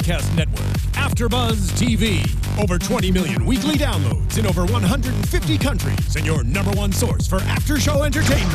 broadcast network, AFTERBUZZ TV. Over 20 million weekly downloads in over 150 countries, and your number one source for after-show entertainment.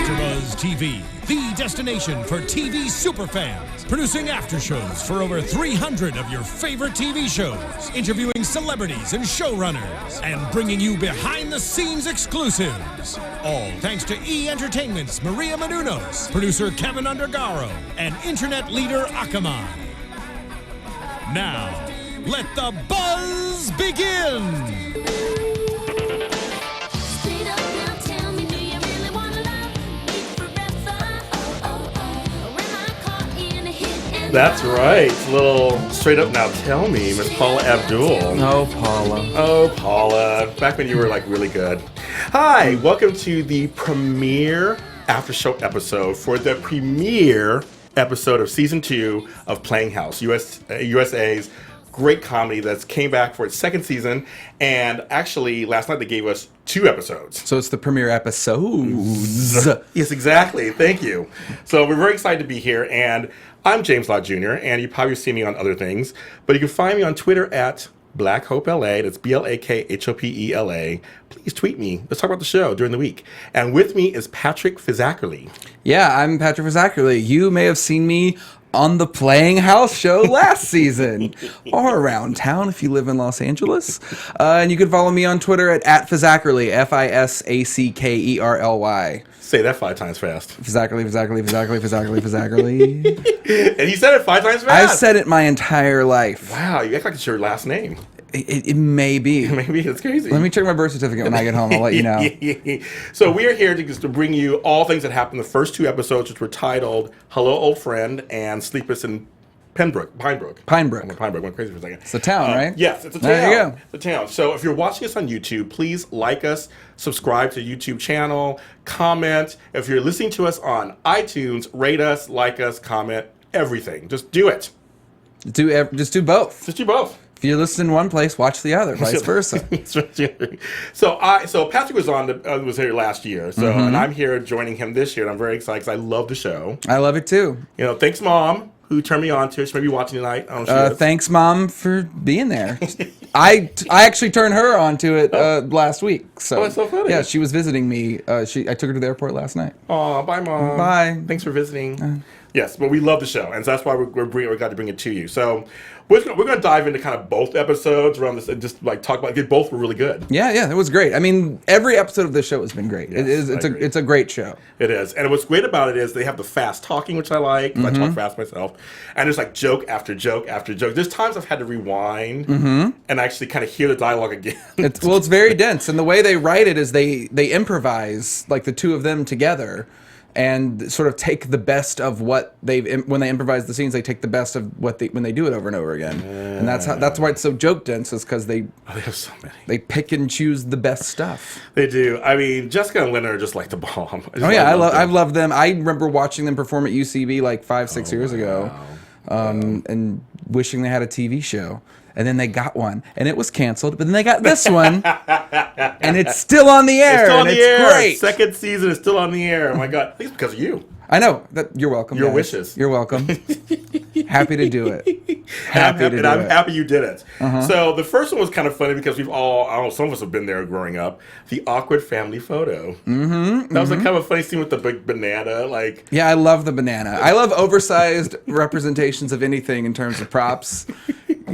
AFTERBUZZ TV, the destination for TV superfans, producing after-shows for over 300 of your favorite TV shows, interviewing celebrities and showrunners, and bringing you behind-the-scenes exclusives. All thanks to E! Entertainment's Maria Menounos, producer Kevin Undergaro, and internet leader Akamai. Now, let the buzz begin! That's right. It's a little straight up now tell me, Miss Paula Abdul. Oh, Paula. Oh, Paula. Back when you were like really good. Hi, welcome to the premiere after show episode for the premiere episode of season 2 of Playing House, USA's great comedy that's came back for its second season. And actually, last night they gave us 2 episodes. So it's the premiere episodes. Yes, exactly. Thank you. So we're very excited to be here. And I'm James Lott Jr., and you probably see me on other things. But you can find me on Twitter at BlackHopeLA. That's BlakhopeLA. Please tweet me. Let's talk about the show during the week. And with me is Patrick Fisackerly. Yeah, I'm Patrick Fisackerly. You may have seen me on the Playing House show last season, or around town if you live in Los Angeles. And you can follow me on Twitter at Fisackerly, Fisackerly. Say that 5 times fast. Fisackerly. And you said it 5 times fast? I've said it my entire life. Wow, you act like it's your last name. It may be. Maybe it's crazy. Let me check my birth certificate when I get home. I'll let you know. So we are here to bring you all things that happened in the first 2 episodes, which were titled Hello, Old Friend and Sleepless in Pinebrook. Pinebrook. Went crazy for a second. It's a town, right? Yes, it's a town. There you go. It's a town. So if you're watching us on YouTube, please like us, subscribe to the YouTube channel, comment. If you're listening to us on iTunes, rate us, like us, comment, everything. Just do it. Just do both. Just do both. If you listen in one place, watch the other, vice versa. So Patrick was here last year, and I'm here joining him this year, and I'm very excited because I love the show. I love it too. You know, thanks, Mom, who turned me on to it. She may be watching tonight. I don't know if she is. Thanks, Mom, for being there. I actually turned her on to it last week. So, that's so funny. Yeah, she was visiting me. I took her to the airport last night. Aw, bye, Mom. Bye. Thanks for visiting. Yes, but we love the show, and so that's why we're glad to bring it to you. So we're going to dive into kind of both episodes around this and just like talk about it. Both were really good. Yeah, it was great. I mean, every episode of this show has been great. Yes, It's a great show. It is, and what's great about it is they have the fast talking, which I like. 'Cause I talk fast myself, and there's like joke after joke after joke. There's times I've had to rewind and actually kind of hear the dialogue again. It's very dense, and the way they write it is they improvise, like the two of them together, and sort of take the best of what when they improvise the scenes, they take the best of when they do it over and over again. And that's why it's so joke dense, is because they have so many. They pick and choose the best stuff. They do. I mean, Jessica and Leonard are just like the bomb. I've loved them. I remember watching them perform at UCB like 5-6 years ago, and wishing they had a TV show. And then they got one, and it was canceled. But then they got this one, and it's still on the air. It's great. Second season is still on the air. Oh my God! I think it's because of you. I know. You're welcome. Your guys. wishes. You're welcome. Happy to do it. I'm happy you did it. So the first one was kind of funny because some of us have been there growing up. The awkward family photo. That was like kind of a funny scene with the big banana. Yeah, I love the banana. I love oversized representations of anything in terms of props.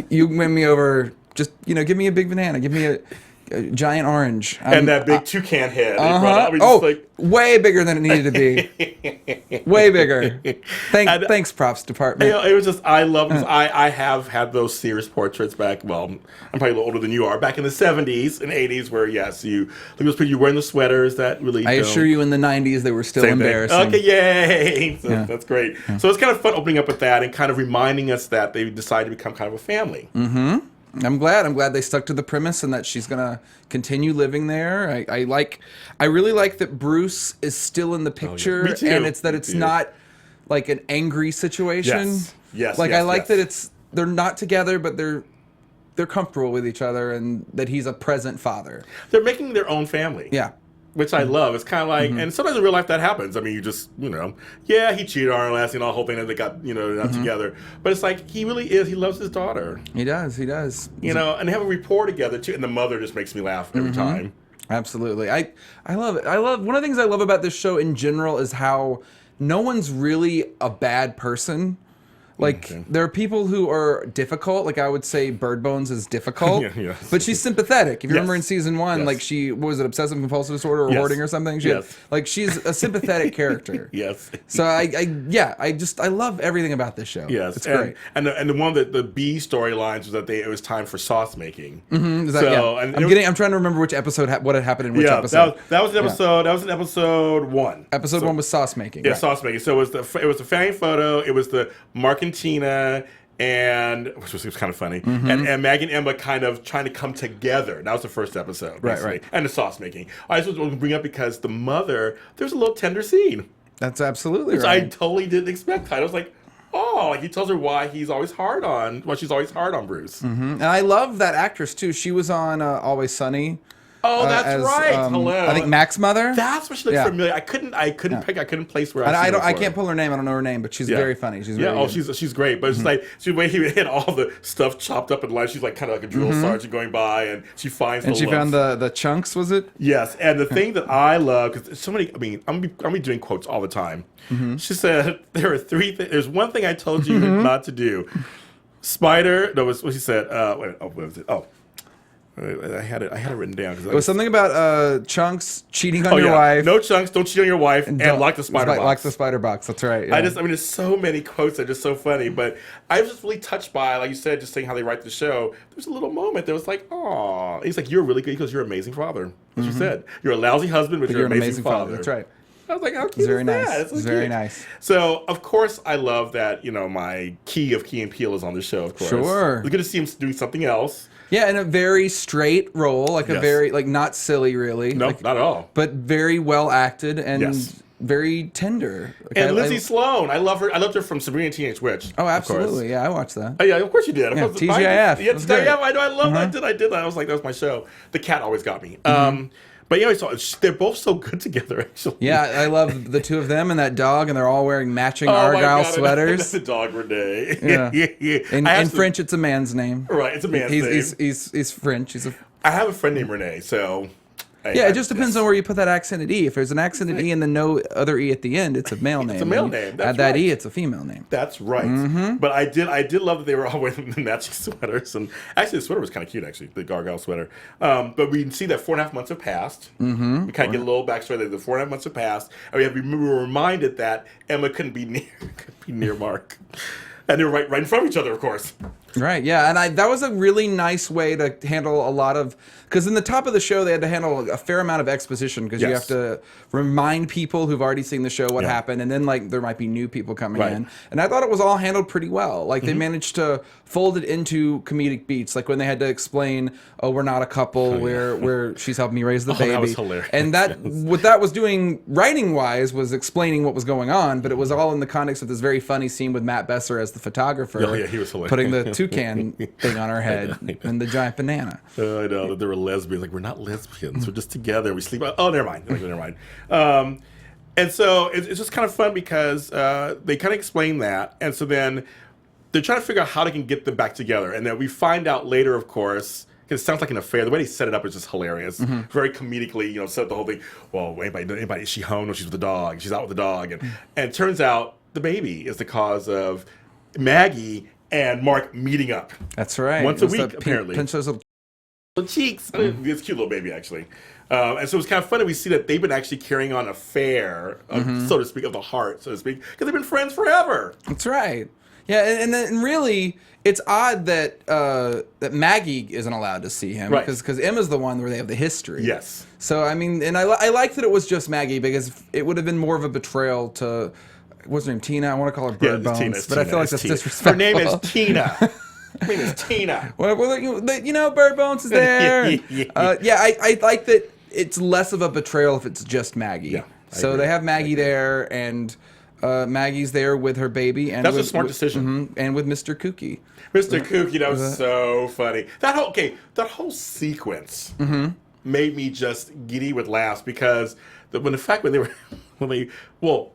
You win me over. Just give me a big banana. Give me a giant orange. And that big toucan head. Way bigger than it needed to be. Way bigger. Thanks, props department. It was just, I love this. I have had those Sears portraits back, well, I'm probably a little older than you are, back in the 70s and 80s where, yes, you were wearing the sweaters that really I assure you in the 90s they were still embarrassing. Okay, yay! So that's great. Yeah. So it's kind of fun opening up with that and kind of reminding us that they decided to become kind of a family. I'm glad they stuck to the premise and that she's gonna continue living there. I really like that Bruce is still in the picture, Me too. And it's not like an angry situation. Yes. I like that they're not together, but they're comfortable with each other, and that he's a present father. They're making their own family. Yeah. which I love. It's kind of like, and sometimes in real life that happens. I mean, you just, yeah, he cheated on her last, the whole thing, and they got, not together. But it's like, he really is. He loves his daughter. He does. And they have a rapport together, too. And the mother just makes me laugh every time. Absolutely. I love it. One of the things I love about this show in general is how no one's really a bad person. Like, there are people who are difficult. Like, I would say Bird Bones is difficult. Yes. But she's sympathetic. If you remember in season 1, like, she, what was it, obsessive compulsive disorder or hoarding or something? Like, she's a sympathetic character. So, I love everything about this show. It's great. And the one that the B storylines was that it was time for sauce making. I'm trying to remember which episode, what had happened in which episode. That was an episode. That was in episode 1. Episode 1 was sauce making. Yeah, sauce making. So it was the family photo. It was the Mark and Tina, which was kind of funny, and Maggie and Emma kind of trying to come together. That was the first episode, basically. Right. And the sauce making. I just want to bring up because the mother, there's a little tender scene. That's absolutely which right. I totally didn't expect. I was like, oh, he tells her why she's always hard on Bruce. And I love that actress too. She was on Always Sunny. Oh, that's right. Hello. I think Mac's mother. That's what she looks familiar. I couldn't place where I can't pull her name. I don't know her name, but she's very funny. She's really good. She's great. But it's like the way he had all the stuff chopped up in life. She's like kind of like a drill sergeant going by, and she finds. And she found the chunks. Was it? Yes. And the thing that I love, because so many. I mean, I'm be doing quotes all the time. She said there are 3 things. There's one thing I told you not to do. Spider. No, what she said. What was it? Oh. I had it written down. It was something about Chunks cheating on your wife. No Chunks, don't cheat on your wife, and lock the spider box. Lock the spider box, that's right. Yeah. There's so many quotes that are just so funny, but I was just really touched by, like you said, just saying how they write the show. There's a little moment that was like, aw. He's like, you're really good because you're an amazing father. As you said. You're a lousy husband, but you're an amazing father. That's right. I was like, how cute is that? It's very nice. So, of course, I love that, my Key of Key and Peele is on the show, of course. Sure. It's good to see him doing something else. Yeah, in a very straight role, like a very, not silly, really. No, not at all. But very well acted and very tender. And Lindsay Sloan, I love her. I loved her from Sabrina Teenage Witch. Oh, absolutely. Yeah, I watched that. Oh, yeah, of course you did. Yeah, TGIF. Yeah, TGIF. I know. I love that. I did that. I was like, that was my show. The cat always got me. But anyway, so they're both so good together, actually. Yeah, I love the two of them and that dog, and they're all wearing matching Argyle sweaters. That's the dog Renee. Yeah. In French, it's a man's name. Right, it's a man's name. He's French. I have a friend named Renee, so... it just depends on where you put that accented E. If there's an accented E and then no other E at the end, it's a male name. It's a male name. That's add that E, it's a female name. That's right. But I did love that they were all wearing the matching sweaters. And actually, the sweater was kind of cute, actually, the Gargoyle sweater. But we can see that 4.5 months have passed. We kind of get a little backstory that the 4.5 months have passed. And we were reminded that Emma couldn't be near Mark. And they were right in front of each other, of course. Right, yeah, and that was a really nice way to handle a lot of, because in the top of the show they had to handle a fair amount of exposition because you have to remind people who've already seen the show what happened, and then there might be new people coming in, and I thought it was all handled pretty well. Like they managed to fold it into comedic beats, like when they had to explain, oh, we're not a couple, where she's helping me raise the baby. That was hilarious. And what that was doing writing wise was explaining what was going on, but it was all in the context of this very funny scene with Matt Besser as the photographer. Oh, yeah, he was hilarious. Putting the toucan thing on her head and the giant banana. I know that they were lesbians. Like, we're not lesbians. We're just together. We sleep. Oh, never mind. Never mind. And so it's just kind of fun because they kind of explain that. And so then they're trying to figure out how they can get them back together. And then we find out later, of course, because it sounds like an affair. The way they set it up is just hilarious. Very comedically, set up the whole thing. Well, anybody, is she home? No, she's with the dog. She's out with the dog. And it turns out the baby is the cause of Maggie and Mark meeting up. That's right. Once a week, apparently. Pinch those little cheeks. This cute little baby, actually. And so it's kind of funny. We see that they've been actually carrying on an affair, so to speak, of the heart, so to speak, because they've been friends forever. That's right. Yeah, and really, it's odd that that Maggie isn't allowed to see him, because Emma's the one where they have the history. Yes. So, I mean, and I like that it was just Maggie, because it would have been more of a betrayal to... What's her name? Tina? I want to call her Bird Bones, Tina, I feel like that's disrespectful. Her name is Tina. Her name is Tina. Well, Bird Bones is there. I like that it's less of a betrayal if it's just Maggie. Yeah, so they have Maggie there, and Maggie's there with her baby. And that's a smart decision. And with Mr. Kooky. Mr. Kooky, that was so funny. That whole sequence. made me just giddy with laughs because when they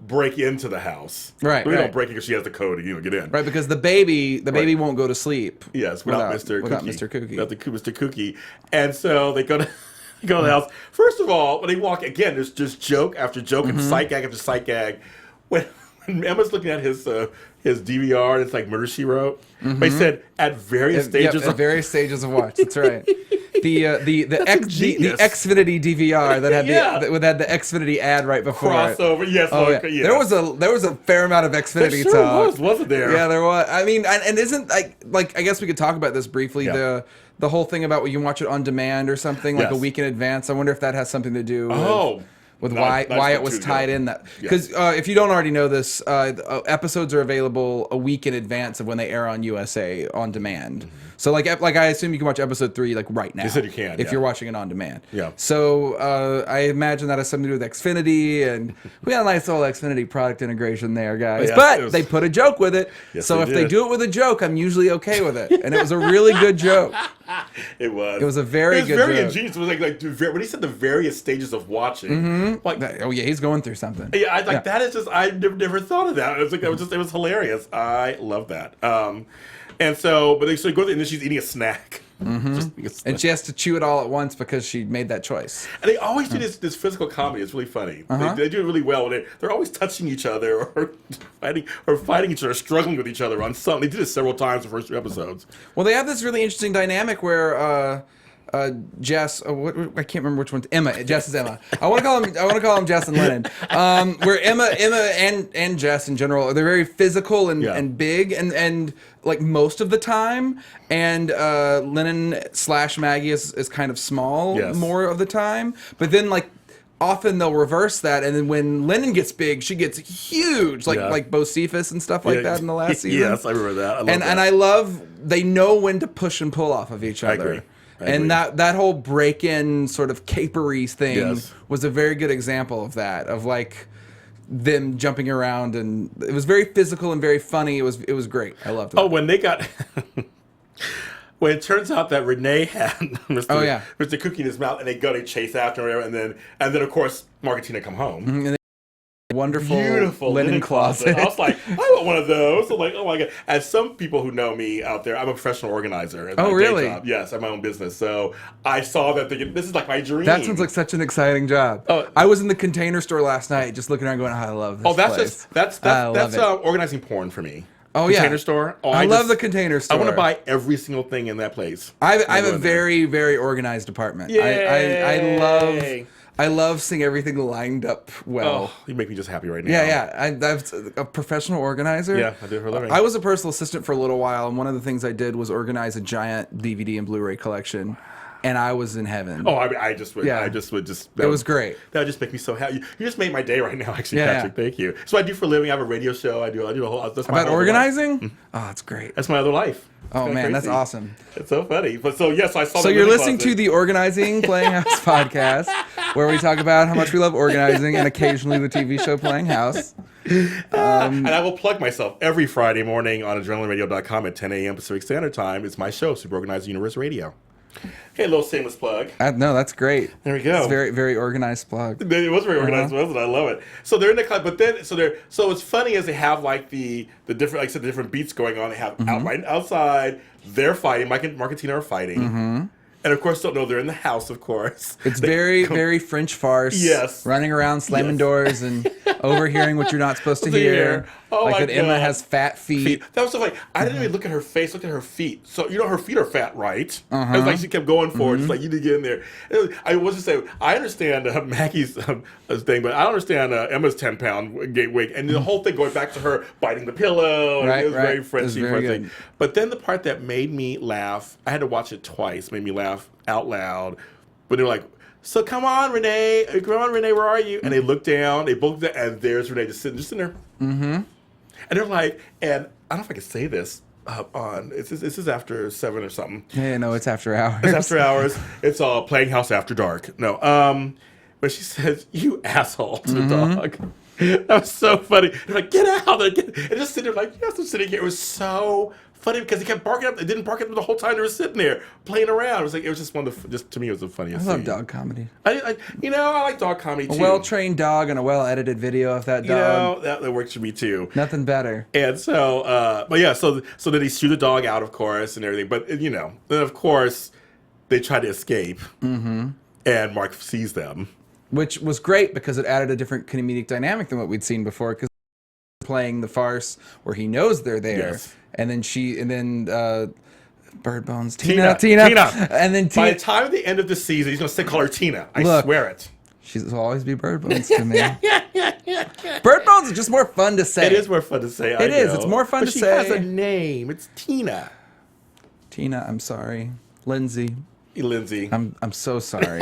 break into the house. Right. They don't break it because she has the code to get in. Right, because the baby won't go to sleep. Yes, without Mr. Cookie. Without Mr. Cookie. And so they go to the house. First of all, when they walk, again, there's just joke after joke and psych gag after psych gag. When Emma's looking at his DVR, and it's like Murder, She Wrote. They said at various stages. At various stages of watch. That's right. The Xfinity DVR that had the Xfinity ad right before crossover. It. Yes. Oh, yeah. There was a fair amount of Xfinity there talk. Wasn't there? Yeah, there was. I mean, and isn't like I guess we could talk about this briefly. Yeah. The whole thing about you can watch it on demand or something like a week in advance. I wonder if that has something to do with why it was tied in that. Because if you don't already know this, episodes are available a week in advance of when they air on USA on demand. Mm-hmm. So like I assume you can watch episode 3 like right now. You said you can. If you're watching it on demand. Yeah. So I imagine that has something to do with Xfinity, and we got a nice little Xfinity product integration there, guys. But they put a joke with it. Yes, so if they do it with a joke, I'm usually okay with it. And it was a really good joke. It was. It was a very good joke. Ingenious. It was like when he said the various stages of watching. Like, oh yeah, he's going through something. Yeah, that is just I never thought of that. It was hilarious. I love that. And so, but they go there and then she's eating a snack. Mm-hmm. And she has to chew it all at once because she made that choice. And they always do this physical comedy. It's really funny. They do it really well. They're always touching each other or fighting each other, struggling with each other on something. They did it several times in the first 2 episodes. Well, they have this really interesting dynamic where Jess, I can't remember which one's Emma. Jess is Emma. I want to call him Jess and Lennon. Where Emma and Jess in general, they're very physical and big and like most of the time, and Lennon / Maggie is kind of small more of the time. But then like often they'll reverse that, and then when Lennon gets big, she gets huge, like Bocephus and stuff like that in the last season. Yes, I remember that. And I love they know when to push and pull off of each other. I agree. And that whole break-in sort of capery thing was a very good example of that, of like them jumping around, and it was very physical and very funny. It was great. I loved it. Oh, when they got when it turns out that Renee had Mr. Cookie in his mouth, and they chase after him, and then of course Margatina come home. Mm-hmm. Wonderful, beautiful linen closet. I was like, I want one of those. So like, oh my god! As some people who know me out there, I'm a professional organizer. Oh, really? Yes, I have my own business. So I saw that this is like my dream. That sounds like such an exciting job. Oh, I was in the Container Store last night, just looking around, going, "I love this." That's organizing porn for me. Oh, Container Store. Oh, I love the Container Store. I want to buy every single thing in that place. I have a very, very organized apartment. I love seeing everything lined up well. Oh, you make me just happy right now. Yeah. I'm a professional organizer. Yeah, I do it for a living. I was a personal assistant for a little while, and one of the things I did was organize a giant DVD and Blu-ray collection, and I was in heaven. Oh, I just would. It was great. That would just make me so happy. You just made my day right now, actually, Patrick. Thank you. So I do for a living. I have a radio show. I do a whole. That's my about organizing. Oh, that's great. That's my other life. Oh man, that's awesome. It's so funny. But so yes, I saw. So you're listening to the Organizing Playing House podcast, where we talk about how much we love organizing and occasionally the TV show Playing House. And I will plug myself every Friday morning on adrenalineradio.com at 10 a.m. Pacific Standard Time. It's my show, Super Organized Universe Radio. Hey, a little shameless plug. No, that's great. There we go. It's very, very organized plug. It was very organized, wasn't it? I love it. So they're in the club, but then so what's funny is they have like the different, like I said, the different beats going on. They have outside. They're fighting. Mike and Margatina are fighting. And of course, don't know they're in the house. Of course, it's very, very French farce. Yes, running around slamming doors and overhearing what you're not supposed to hear. Oh like my that God. Emma has fat feet. That was so funny. I didn't even look at her face. Look at her feet. So her feet are fat, right? It was like she kept going forward. It's like you need to get in there. I was just saying. I understand Maggie's thing, but I don't understand Emma's 10-pound weight, and the whole thing going back to her biting the pillow. And it was very Frenchy. But then the part that made me laugh, I had to watch it twice. Made me laugh out loud. But they were like, "So come on, Renee, where are you?" And they look down. They both look down, and there's Renee just sitting there. And they're like, and I don't know if I can say this on. This is after 7 or something. Yeah, no, it's after hours. It's after hours. It's Playing House After Dark. No, but she says, "You asshole" to the dog. That was so funny. They're like, "Get out!" And just sitting there like, "Yes, I'm sitting here." It was so funny because he kept barking up. It didn't bark at them the whole time they were sitting there playing around. It was like it was just one of the just to me it was the funniest. I love scene. dog comedy. I like dog comedy too. A well-trained dog and a well-edited video of that dog. That works for me too. Nothing better. And so, but yeah, so then he shoot the dog out, of course, and everything. But then of course they try to escape, and Mark sees them, which was great because it added a different comedic dynamic than what we'd seen before. Because playing the farce where he knows they're there, yes. and then Bird Bones, Tina, and then Tina. By the time at the end of the season, he's gonna call her Tina. I swear it. She'll always be Bird Bones to me. Bird Bones is just more fun to say. It is more fun to say. It is. It's more fun to say. She has a name. It's Tina. Tina, I'm sorry. Lindsay. Lindsay. I'm so sorry.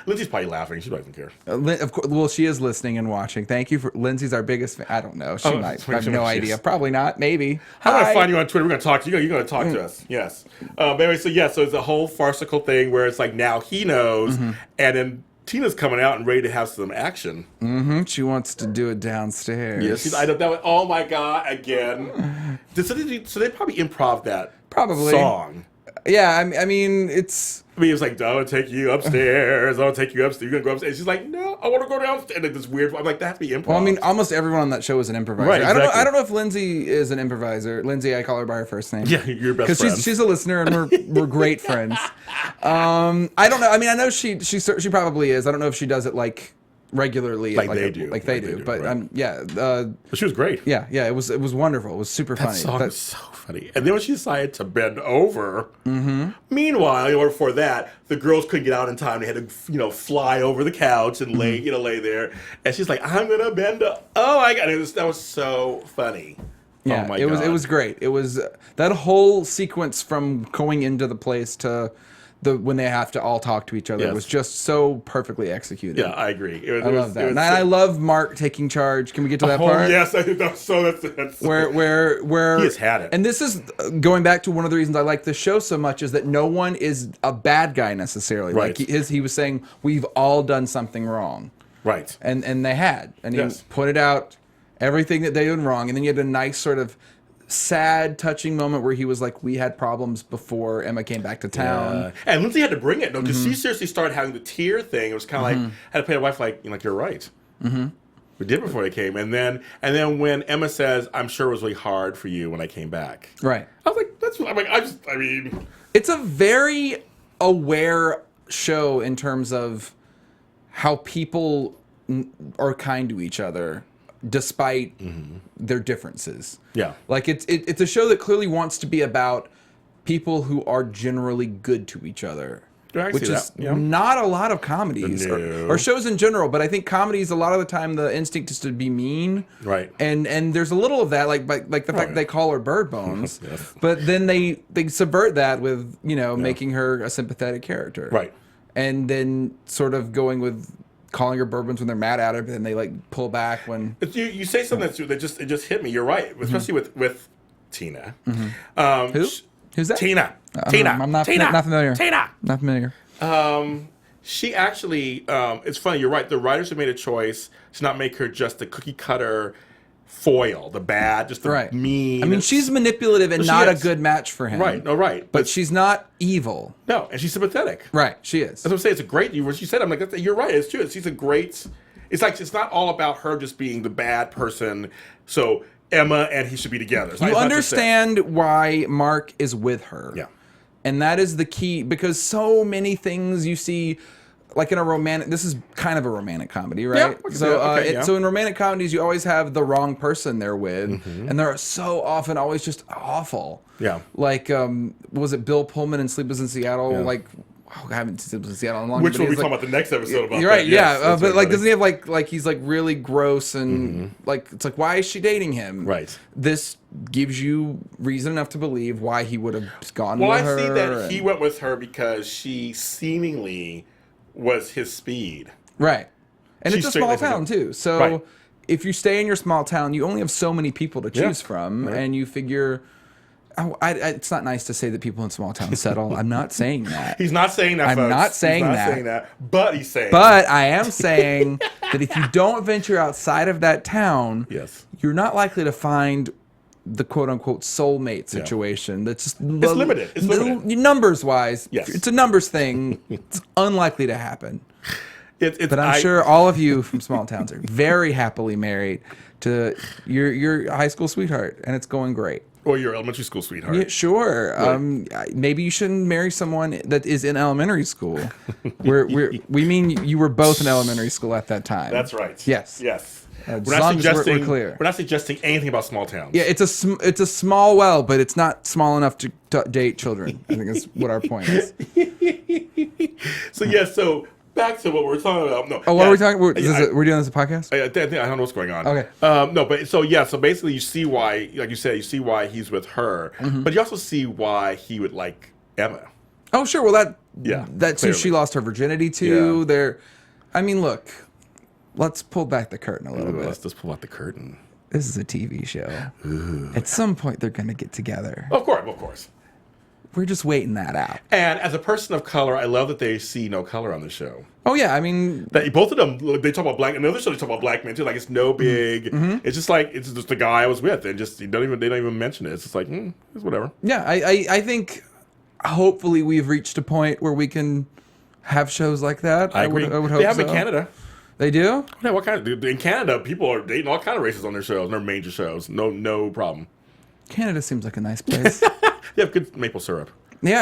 Lindsay's probably laughing. She doesn't care. Of course, well, she is listening and watching. Thank you for Lindsay's our biggest fan. I don't know. She might. I have no idea. Probably not. Maybe. I'm gonna find you on Twitter. We're gonna talk to you. You're gonna talk to us. Yes. But anyway, so it's a whole farcical thing where it's like now he knows, and then Tina's coming out and ready to have some action. She wants to do it downstairs. Yes. Oh my God! Again. So they probably improv that song. Yeah. I mean, it's. I mean, it was like, I want to take you upstairs. I want to take you upstairs. You're going to go upstairs. She's like, no, I want to go downstairs. And it's this weird. I'm like, that has to be improv. Well, I mean, almost everyone on that show is an improviser. Right, exactly. I don't know if Lindsay is an improviser. Lindsay, I call her by her first name. Yeah, you're best friends. Because she's a listener and we're great friends. I don't know. I mean, I know she probably is. I don't know if she does it like regularly. Like they do. Like they do. But right. Yeah. But she was great. Yeah. It was wonderful. It was super funny. That song was so funny. And then when she decided to bend over, meanwhile, before that, the girls couldn't get out in time. They had to, fly over the couch and lay there. And she's like, I'm gonna bend up. Oh my God, that was so funny. Yeah, oh my God. It was great. It was that whole sequence from going into the place to when they have to all talk to each other was just so perfectly executed. Yeah, I agree. I love that. And I love Mark taking charge. Can we get to that part? Yes, I think that's where he has had it. And this is going back to one of the reasons I like this show so much is that no one is a bad guy necessarily. Right. Like he was saying, we've all done something wrong. Right. And they had. And he pointed out everything that they did wrong. And then you had a nice sort of sad, touching moment where he was like, we had problems before Emma came back to town. Yeah. And Lindsay had to bring it, because she seriously started having the tear thing. It was kind of like, had to play a wife like, you're right. We did before they came. And then when Emma says, I'm sure it was really hard for you when I came back. Right. I was like, that's what, I mean. It's a very aware show in terms of how people are kind to each other despite their differences. Yeah. Like it's a show that clearly wants to be about people who are generally good to each other. Which is not a lot of comedies or shows in general, but I think comedies a lot of the time the instinct is to be mean. Right. And there's a little of that, like the fact they call her Bird Bones. Yes. But then they subvert that with, making her a sympathetic character. Right. And then sort of going with calling her Bird Bones when they're mad at her, but then they like pull back when you say something that just hit me. You're right, especially with Tina. Who? Who's that? Tina. I'm not familiar. Tina. Not familiar. She actually, it's funny. You're right. The writers have made a choice to not make her just the cookie cutter foil, the bad, just the mean. I mean, she's manipulative and not a good match for him. Right. No, right. But she's not evil. No, and she's sympathetic. Right. She is. That's what I'm saying. It's a great. What you said, I'm like, you're right. It's true. She's a great. It's like it's not all about her just being the bad person. So Emma and he should be together. You understand why Mark is with her. Yeah. And that is the key, because so many things you see, like in a romantic, this is kind of a romantic comedy, right? Yeah, so in romantic comedies, you always have the wrong person they're with, and they're so often always just awful. Yeah. Like, was it Bill Pullman in Sleepless in Seattle? Yeah. Like, I haven't seen Sleepless in Seattle in a long time. Which we'll be talking about the next episode about. You're right, that. Yes, yeah. But like, funny. doesn't he have like he's like really gross and like it's like, why is she dating him? Right. This gives you reason enough to believe why he would have gone with her. Well, I see that he went with her because she seemingly was his speed. Right. And She's it's a small town too. So if you stay in your small town, you only have so many people to choose from, and you figure. It's not nice to say that people in small towns settle. I'm not saying that. He's not saying that, folks. I'm not saying He's not that. saying that. But he's saying. But I am saying that if you don't venture outside of that town, yes, you're not likely to find the quote unquote soulmate situation. That's just It's limited. It's limited. Numbers wise. Yes. It's a numbers thing. It's unlikely to happen. But I'm sure all of you from small towns are very happily married to your high school sweetheart, and it's going great. Or your elementary school sweetheart. Yeah, sure. Right. Maybe you shouldn't marry someone that is in elementary school. We mean you were both in elementary school at that time. That's right. Yes. Yes. As long as we're clear. We're not suggesting anything about small towns. Yeah, it's a small well, but it's not small enough to date children. I think that's what our point is. So back to what we're talking about. No. Oh, what are we talking about? We're doing this as a podcast? I don't know what's going on. Okay. No, but so basically you see why, like you said, you see why he's with her, but you also see why he would like Emma. Oh, sure. Well, that's who clearly. she lost her virginity to. Yeah. I mean, look, let's pull back the curtain a little bit. Let's just pull out the curtain. This is a TV show. Ooh. At some point, they're going to get together. Of course. We're just waiting that out. And as a person of color, I love that they see no color on the show. Oh yeah, I mean, that both of them, they talk about black. Another show they talk about black men too. Like it's no big. It's just like it's just the guy I was with, and just they don't even mention it. It's just like it's whatever. Yeah, I think hopefully we've reached a point where we can have shows like that. I agree. I would hope they have so. in Canada. They do? Yeah, what kind of in Canada? People are dating all kind of races on their shows, their major shows. No problem. Canada seems like a nice place. They have good maple syrup. Yeah.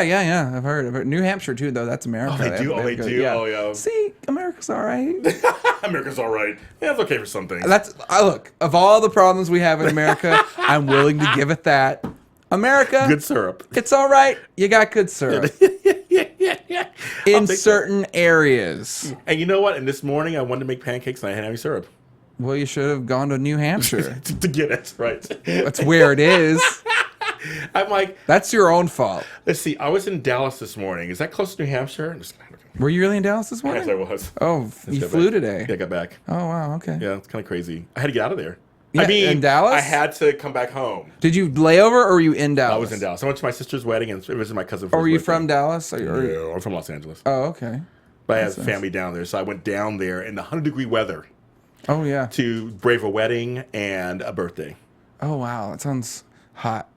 I've heard. New Hampshire too, though. That's America. Oh, they do. Yeah. Oh, yeah. See, America's all right. America's all right. Yeah, it's okay for some things. Look. Of all the problems we have in America, I'm willing to give it that. America, good syrup. It's all right. You got good syrup. yeah. In certain areas. And you know what? And this morning I wanted to make pancakes and I didn't have any syrup. Well, you should have gone to New Hampshire to get it right. That's where it is. I'm like, that's your own fault. Let's see. I was in Dallas this morning. Is that close to New Hampshire? Were you really in Dallas this morning? Yes, I was. Oh, you flew today? Yeah, I got back. Oh, wow. Okay. Yeah, it's kind of crazy. I had to get out of there. Yeah, I mean, in Dallas? I had to come back home. Did you lay over or were you in Dallas? I was in Dallas. I went to my sister's wedding and visited my cousin for Or were his you birthday. from Dallas? No, I'm from Los Angeles. Oh, okay. But I have family down there, so I went down there in the 100-degree weather. Oh, yeah. To brave a wedding and a birthday. Oh, wow. That sounds hot.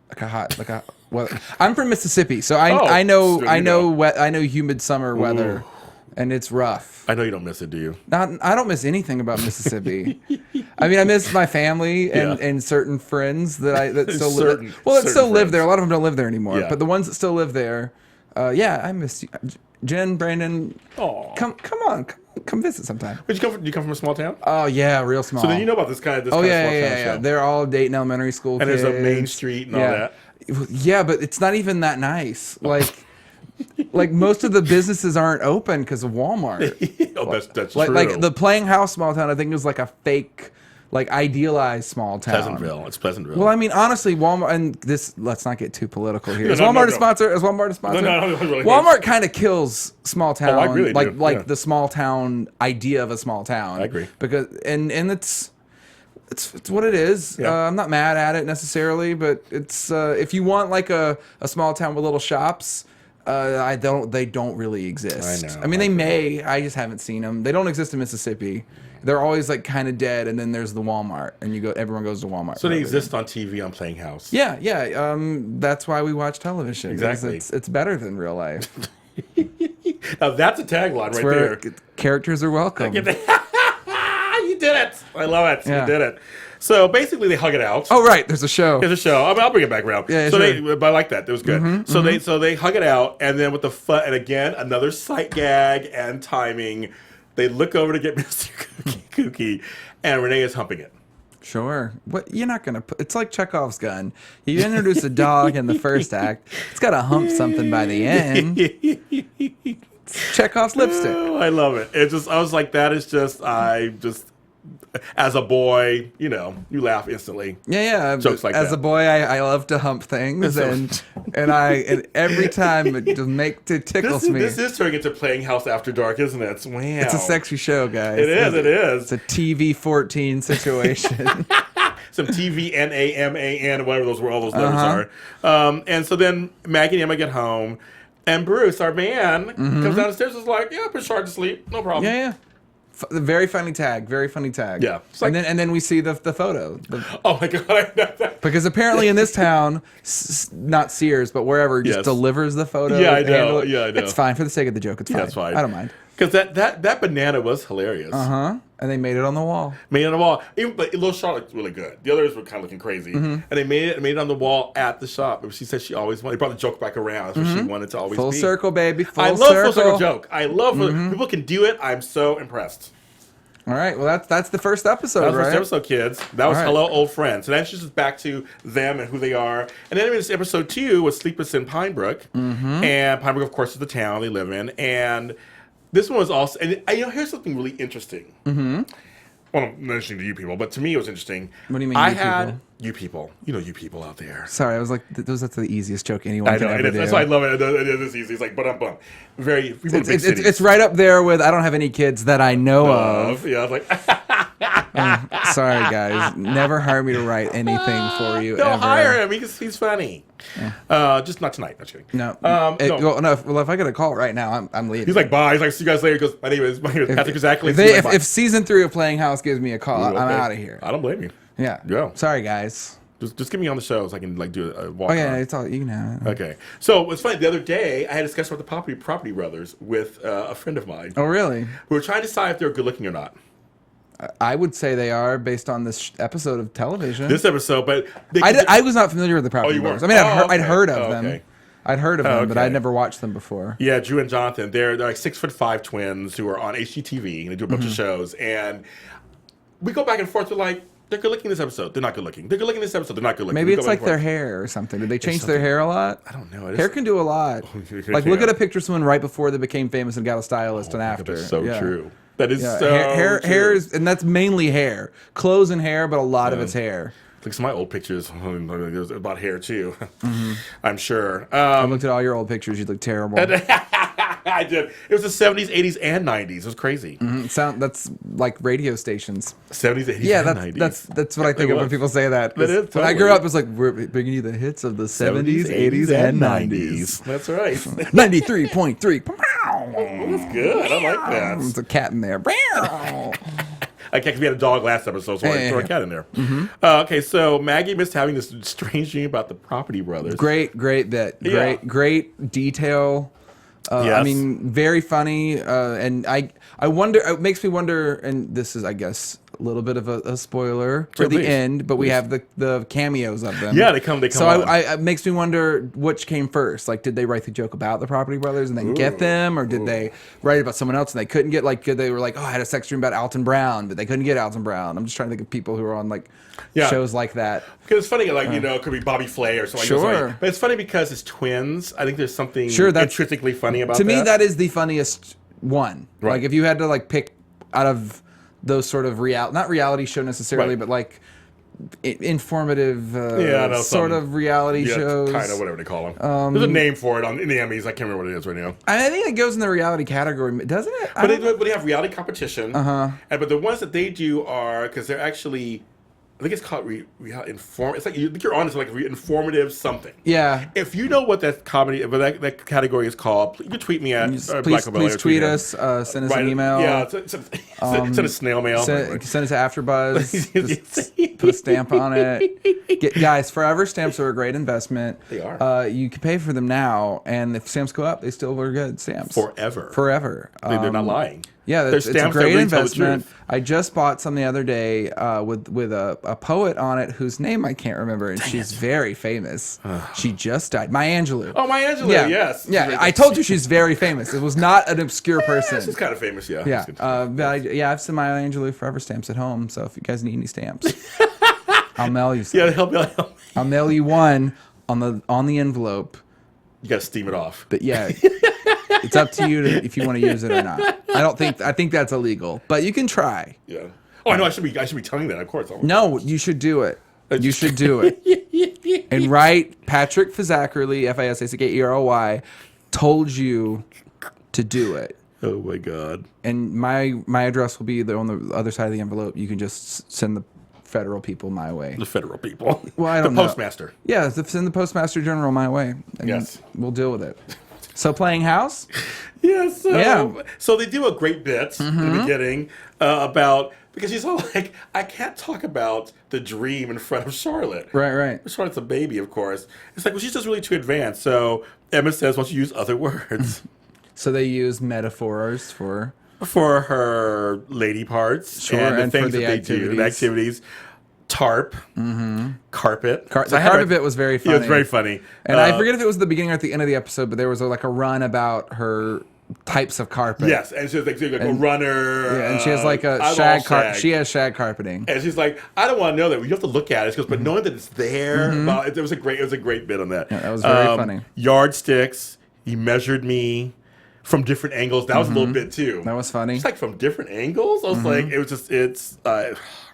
Well, I'm from Mississippi, so I know humid summer weather, and it's rough. I know you don't miss it, do you? I don't miss anything about Mississippi. I mean, I miss my family and certain friends that still live. Well, that still live there. A lot of them don't live there anymore, but the ones that still live there, I miss you. Jen, Brandon, come visit sometime. Do you come from a small town? Oh yeah, real small. So then you know about this kind of small town show. They're all Dayton elementary school and kids. There's a main street and all that. Yeah, but it's not even that nice. Like most of the businesses aren't open because of Walmart. That's true. True. Like the Playing House small town, I think it was like a fake, like idealized small town. Pleasantville. It's Pleasantville. Well, I mean, honestly, Walmart and this. Let's not get too political here. Is Walmart a sponsor? Is Walmart a sponsor? No, really Walmart kind of kills small town. Oh, I really do. The small town idea of a small town. I agree. Because and it's what it is. Yeah. I'm not mad at it necessarily, but it's if you want like a small town with little shops. They don't really exist. I know. I mean, they may. I just haven't seen them. They don't exist in Mississippi. They're always like kind of dead, and then there's the Walmart, and everyone goes to Walmart. So they exist on TV on Playing House. Yeah. That's why we watch television. Exactly. It's better than real life. Now that's a tagline right there. Characters are welcome. You did it. I love it. Yeah. You did it. So basically, they hug it out. Oh right, there's a show. There's a show. I'll bring it back around. Yeah, so sure. but I like that. It was good. So they hug it out, and then with the fun, and again another sight gag and timing, they look over to get Mr. Kooky, and Renee is humping it. Sure. What you're not gonna put? It's like Chekhov's gun. You introduce a dog in the first act. It's got to hump something by the end. It's Chekhov's lipstick. Oh, I love it. I was like, that is just. As a boy, you laugh instantly. Yeah. Jokes like as that. a boy, I love to hump things, and every time it tickles me. This is turning into Playing House After Dark, isn't it? Wow. It's a sexy show, guys. It is. It's a TV 14 situation. Some TV NAMAN, whatever all those letters are. And so then Maggie and Emma get home, and Bruce, our man, comes downstairs and is like, yeah, put Shard to sleep, no problem. Yeah. Very funny tag. Very funny tag. Yeah. And then we see the photo. Oh my God. Because apparently in this town, not Sears, but wherever, just delivers the photo. Yeah, I know. Yeah, I know. It's fine for the sake of the joke. It's fine. That's fine. I don't mind. Because that banana was hilarious. And they made it on the wall. Made it on the wall. But Little Charlotte looked really good. The others were kind of looking crazy. And they made it on the wall at the shop. She said she always wanted. They brought the joke back around. That's what she wanted to always Full be. circle, baby. I love full circle joke. I love people can do it. I'm so impressed. All right. Well, that's the first episode, That was the right? first episode, kids. That was Hello, Old Friends. So that's just back to them and who they are. And then in this episode 2 was Sleepless in Pinebrook. And Pinebrook, of course, is the town they live in. And this one was also, and here's something really interesting. Well, I'm not interesting to you people, but to me it was interesting. What do you mean, you people? You know you people out there. Sorry, I was like, that's the easiest joke anyone can ever do. That's why I love it. It is easy. It's like, bum. Very, it's right up there with, I don't have any kids that I know of. Yeah, I was like, sorry, guys. Never hire me to write anything for you, don't ever. hire him. He's funny. Just not tonight. Not kidding. No. No. Well, if I get a call right now, I'm leaving. He's like, bye. He's like, see you guys later. He goes, my name is Patrick Fisackerly. If season 3 of Playing House gives me a call, I'm out of here. I don't blame you. Yeah. Yeah. Sorry, guys. Just get me on the show so I can like do a walk. Oh yeah, it's all you know. Okay. So it was funny. The other day, I had a discussion about the Property Brothers with a friend of mine. Oh really? We were trying to decide if they were good looking or not. I would say they are based on this episode of television. This episode, but I was not familiar with the Property Brothers. I mean, I'd heard of them. Okay. I'd heard of them, but I'd never watched them before. Yeah, Drew and Jonathan. They're like 6'5" twins who are on HGTV and they do a bunch of shows. And we go back and forth. We're like, they're good looking this episode. They're not good looking. They're good looking this episode. They're not good looking. Maybe it's like their hair or something. Did they change their hair a lot? I don't know. Hair can do a lot. Like look at a picture of someone right before they became famous and got a stylist and after. That's so true. That is so hair. true. Hair is, and that's mainly hair, clothes and hair, but a lot of it's hair. Like some of my old pictures, there's about hair too. I'm sure. I looked at all your old pictures. You look terrible. I did. It was the 70s, 80s, and 90s. It was crazy. That's like radio stations. 70s, 80s, and 90s. That's what I think of when people say that. That is when I grew up, it was like, we're bringing you the hits of the 70s, 80s, and 90s. That's right. 93.3. That's good. I like that. There's a cat in there. I can't, we had a dog last episode, so I threw a cat in there. Okay, so Maggie missed having this strange dream about the Property Brothers. Great bit. Great detail. Yes. I mean, very funny. And I wonder, it makes me wonder, and this is, I guess, a little bit of a spoiler for the end, but we have the cameos of them. Yeah, they come So on. it makes me wonder which came first. Like, did they write the joke about the Property Brothers and then get them? Or did they write it about someone else and they couldn't get, like, they were like, oh, I had a sex dream about Alton Brown, but they couldn't get Alton Brown. I'm just trying to think of people who are on, like, shows like that. Because it's funny, like, it could be Bobby Flay or something. Sure. But it's funny because it's twins. I think there's something that's intrinsically funny about that. To me, that is the funniest one. Right. Like, if you had to, like, pick out of those sort of not reality show necessarily, but like informative sort of reality shows. Kind of, whatever they call them. There's a name for it in the Emmys. I can't remember what it is right now. I think it goes in the reality category, doesn't it? But they have reality competition. But the ones that they do are, because they're actually, I think it's called it's like you're on like informative something. Yeah. If you know what that that category is called, you can tweet me at please tweet us, send us an email. Yeah, send a snail mail. Send it to AFTERBUZZ. Put a stamp on it. Guys, forever stamps are a great investment. They are. You can pay for them now, and if stamps go up, they still are good stamps. Forever. They're not lying. Yeah, it's a great investment. I just bought some the other day with a poet on it whose name I can't remember, and she's very famous. She just died. Maya Angelou. Oh, Maya Angelou, yes. Yeah, I told you she's very famous. It was not an obscure person. She's kind of famous, yeah. Yeah, I have some Maya Angelou Forever stamps at home, so if you guys need any stamps, I'll mail you some. Yeah, help me. I'll mail you one on the envelope. You got to steam it off. But yeah. It's up to you if you want to use it or not. I think that's illegal, but you can try. Yeah. Oh, I know. I should be telling that, of course. No, you should do it. You should do it. And write Patrick Fisackerly, Fisackerly, told you to do it. Oh my God. And my address will be on the other side of the envelope. You can just send the federal people my way. The federal people. Well, I don't know. The postmaster. Yeah, send the postmaster general my way. And yes. we'll deal with it. So Playing House? Yeah, Yeah. So they do a great bit in the beginning about, because she's all like, I can't talk about the dream in front of Charlotte. Right. Charlotte's a baby, of course. It's like, well, she's just really too advanced. So Emma says, why don't you use other words? So they use metaphors for her lady parts. Sure, and the and for things the that they do. The activities. Tarp. Carpet. The carpet bit was very funny. It was very funny. And I forget if it was the beginning or at the end of the episode, but there was like a run about her types of carpet. Yes, and she's like a runner. Yeah, and she has like a shag carpet. She has shag carpeting. And she's like, I don't want to know that. You have to look at it. She goes, but knowing that it's there, well, it was a great bit on that. Yeah, that was very funny. Yardsticks. He measured me from different angles. That was a little bit too. That was funny. It's like from different angles. I was like, it was just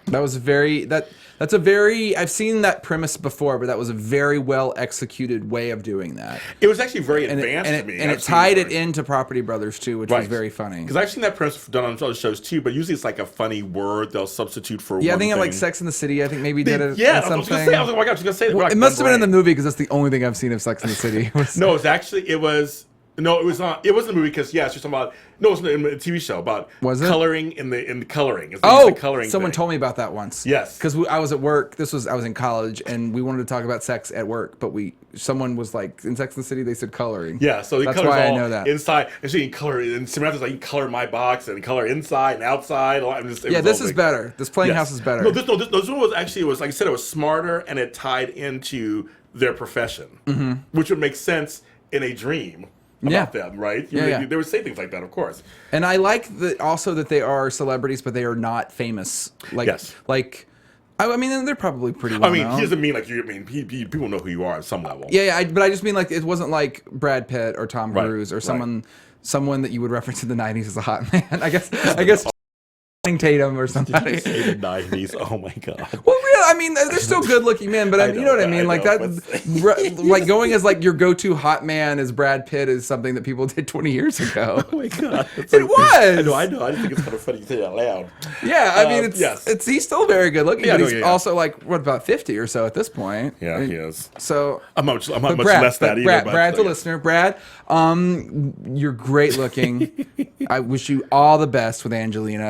that was very that's a very I've seen that premise before, but that was a very well executed way of doing that. It was actually very advanced to me. And it tied it into Property Brothers too, which was very funny. Because I've seen that premise done on other shows too, but usually it's like a funny word they'll substitute for. Yeah, one I think thing. like Sex and the City. I think maybe did it. Yeah, something. I was gonna say. I was like, oh my god, I was gonna say. Well, it must have been in the movie because that's the only thing I've seen of Sex and the City. No, it was. No, it was not. It wasn't a movie because she's talking about. No, it was in a TV show about coloring in the coloring. It's the coloring. Someone thing. told me about that once. Yes, because I was at work. I was in college, and we wanted to talk about sex at work, but someone was like in Sex and the City they said coloring. Yeah, so that's why I know that inside. And so you can color, and Samantha's like, you can color my box and color inside and outside. This is better. This Playing House is better. No, this one was actually like I said, it was smarter and it tied into their profession, which would make sense in a dream. About them, right? They would say things like that, of course. And I like also that they are celebrities, but they are not famous. I mean, they're probably pretty well known. He doesn't mean like you. I mean, people know who you are at some level. But I just mean like it wasn't like Brad Pitt or Tom Cruise or someone that you would reference in the '90s as a hot man. I guess. Tatum or somebody. Did you say the 90s? Oh my god. Well, really, I mean, they're still good-looking men, but you know what I mean. Like that, like going as like your go-to hot man as Brad Pitt is something that people did 20 years ago. Oh my god, it was. I know. I just think it's kind of funny to say it out loud. Yeah, I mean, he's still very good-looking, but he's also like what about 50 or so at this point. Yeah, he is. So I'm not much less that either. Brad's a listener. Brad, you're great-looking. I wish you all the best with Angelina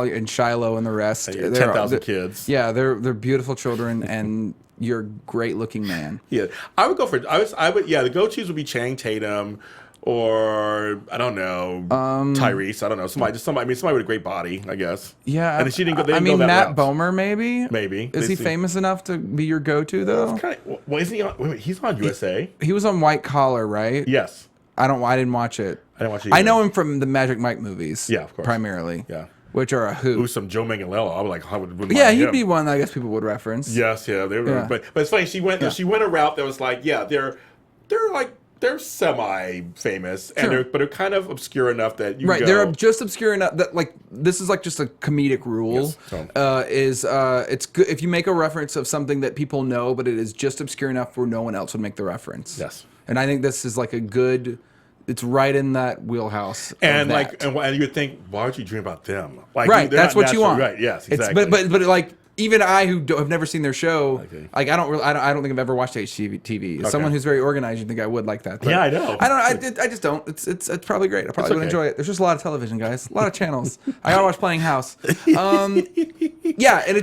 and Shiloh and the rest. 10,000 kids. Yeah, they're beautiful children, and you're a great-looking man. Yeah, I would go for. I would. Yeah, the go-tos would be Channing Tatum, or I don't know, Tyrese. I don't know. Somebody with a great body, I guess. Yeah, and she didn't go. I mean, Matt Bomer, maybe. Maybe is he famous enough to be your go-to though? Well, isn't he on? Wait, he's on USA. He was on White Collar, right? Yes. I didn't watch it. I didn't watch it. I know him from the Magic Mike movies. Yeah, of course. Primarily. Yeah. Which are a hoot. Ooh, some Joe Manganiello. I would like. He'd be one that I guess people would reference. Yes, yeah. But it's funny. She went a route that was like, they're semi-famous, sure. but they're kind of obscure enough that you they're just obscure enough that like this is like just a comedic rule. Yes. It's good if you make a reference of something that people know, but it is just obscure enough where no one else would make the reference. Yes. And I think this is like a good. It's right in that wheelhouse. And and you would think, why would you dream about them? Like, right, that's what you want. Right, yes, exactly. But like even I who have never seen their show, like I don't think I've ever watched HGTV. As someone who's very organized, you think I would like that. But yeah, I know. I just don't. It's probably great. I probably would enjoy it. There's just a lot of television, guys. A lot of channels. I gotta watch Playing House. Yeah, and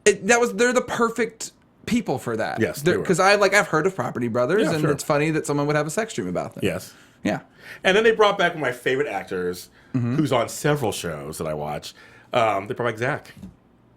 they're the perfect people for that. Yes, because I've heard of Property Brothers, and sure. it's funny that someone would have a sex dream about them. Yes. Yeah. And then they brought back one of my favorite actors, who's on several shows that I watch. They brought back Zach,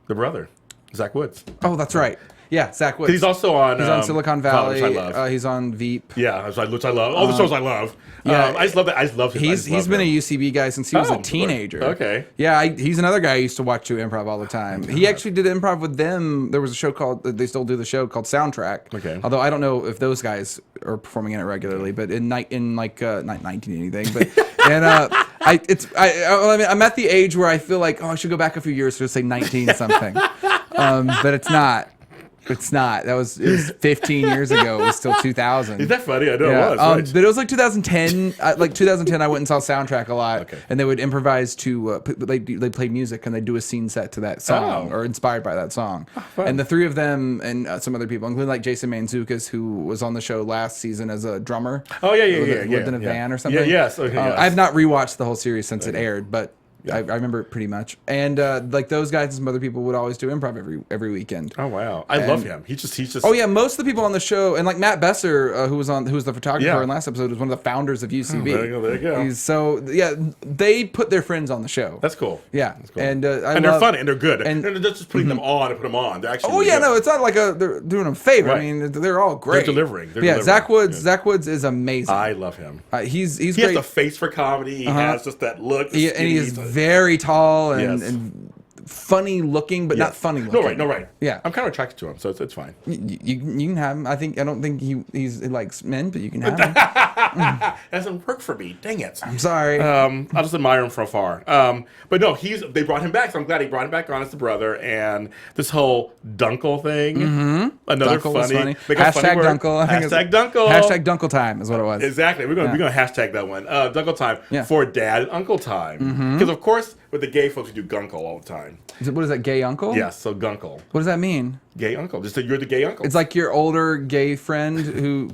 the brother, Zach Woods. Oh, that's right. Yeah, Zach Woods. He's also on. He's on Silicon Valley. Which I love. He's on Veep. Yeah, which I love. All the shows I love. Yeah, I just love that. I just love him. He's been a UCB guy since he was a teenager. Okay. Yeah, he's another guy I used to watch do improv all the time. He actually did improv with them. There was a show they still do the show called Soundtrack. Okay. Although I don't know if those guys are performing in it regularly, but not 19 anything, but and I'm at the age where I feel like I should go back a few years to say 19 something, but it's not. It's not. It was 15 years ago. It was still 2000. Is that funny? I know it was. Right. But it was like 2010. Like 2010, I went and saw Soundtrack a lot, Okay. and they would improvise to. They played music and they do a scene set to that song or inspired by that song. Fun. And the three of them and some other people, including like Jason Mantzoukas, who was on the show last season as a drummer. Oh yeah, Lived in a van or something. Yes. Okay, yes. I've not rewatched the whole series since it aired, but. I remember it pretty much, and like those guys and some other people would always do improv every weekend. Oh wow, I love him. He's just. Oh yeah, most of the people on the show, and like Matt Besser, who was the photographer in last episode, was one of the founders of UCB. There you go. They put their friends on the show. That's cool. Yeah, that's cool. And they're funny and they're good. And they're not just putting them on to put them on. They're actually. Oh yeah, no, it's not like they're doing them a favor. Right. I mean, they're all great. They're delivering. Zach Woods. Yeah. Zach Woods is amazing. I love him. He's he great. has a face for comedy. He has just that look. And he is very tall. And funny looking, but not funny looking. No, right. Yeah, I'm kind of attracted to him, so it's fine. You can have him. I don't think he likes men, but you can have him. That doesn't work for me. Dang it. I'm sorry. I'll just admire him from afar. But no, they brought him back, so I'm glad he brought him back on as the brother. And this whole Dunkel thing, another Dunkel was funny. Hashtag Dunkel. Hashtag Dunkel. Hashtag Dunkel time is what it was. Exactly. We're gonna hashtag that one. Dunkel time for dad and uncle time. Because of course, with the gay folks, we do Gunkle all the time. What is that? Gay uncle? Yes. So Gunkle. What does that mean? Gay uncle. Just that you're the gay uncle. It's like your older gay friend who.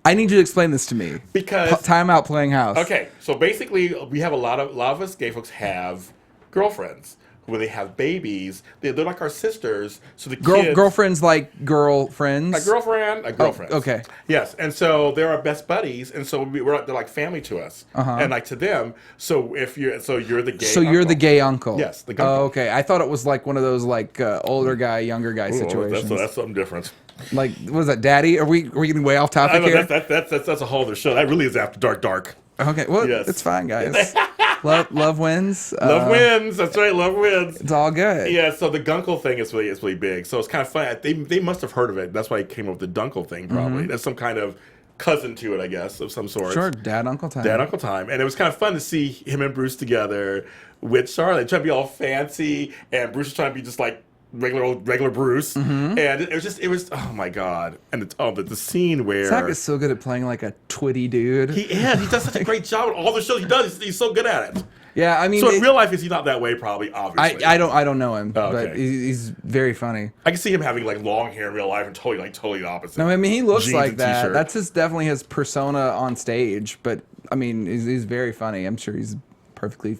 I need you to explain this to me. Because time out playing house. Okay, so basically, we have a lot of us gay folks have girlfriends. When they have babies, they're like our sisters. So the kids, girlfriends like girlfriends. A girlfriend. Oh, okay. Yes, and so they're our best buddies, and so they're like family to us, and like to them. So you're the gay. So you're the gay uncle. Yes, the uncle. Oh, okay. I thought it was like one of those like older guy, younger guy situations. That's something different. Like, what is that, Daddy? Are we getting way off topic here? That's a whole other show. That really is after dark. Okay, well, it's fine, guys. Love wins. Love wins. That's right. Love wins. It's all good. Yeah. So the Gunkle thing is really big. So it's kind of funny. They must have heard of it. That's why it came up with the Dunkle thing. Probably that's some kind of cousin to it, I guess, of some sort. Sure. Dad uncle time. And it was kind of fun to see him and Bruce together with Charlotte, trying to be all fancy, and Bruce was trying to be just like regular Bruce, and it was oh my god, and the scene where Zach is so good at playing like a twitty dude. He does such a great job with all the shows he does. He's so good at it. Yeah, I mean, so in real life, is he not that way? Probably, obviously. I don't know him, but he's very funny. I can see him having like long hair in real life and totally the opposite. No, I mean he looks Jeans like and that. T-shirt. That's definitely his persona on stage. But I mean, he's very funny. I'm sure he's perfectly.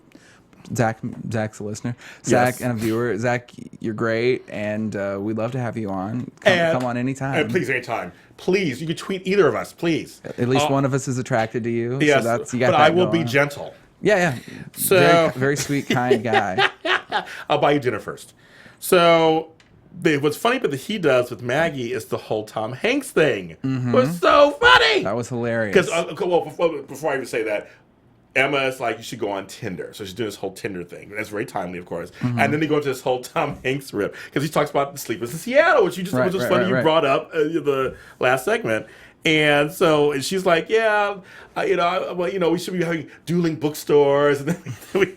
Zach's a listener. Zach and a viewer. Zach, you're great, and we'd love to have you on. Come on anytime. And please, anytime. Please, you can tweet either of us, please. At least one of us is attracted to you. Yes, so you got but that I will going. be gentle. Yeah. So very, very sweet, kind guy. I'll buy you dinner first. So what's funny, but that he does with Maggie is the whole Tom Hanks thing. It was so funny. That was hilarious. Because before I even say that, Emma is like, you should go on Tinder. So she's doing this whole Tinder thing. That's very timely, of course. And then they go into this whole Tom Hanks rip. Because he talks about Sleepless in Seattle, which was just funny you brought up the last segment. And so she's like, yeah, we should be having dueling bookstores. And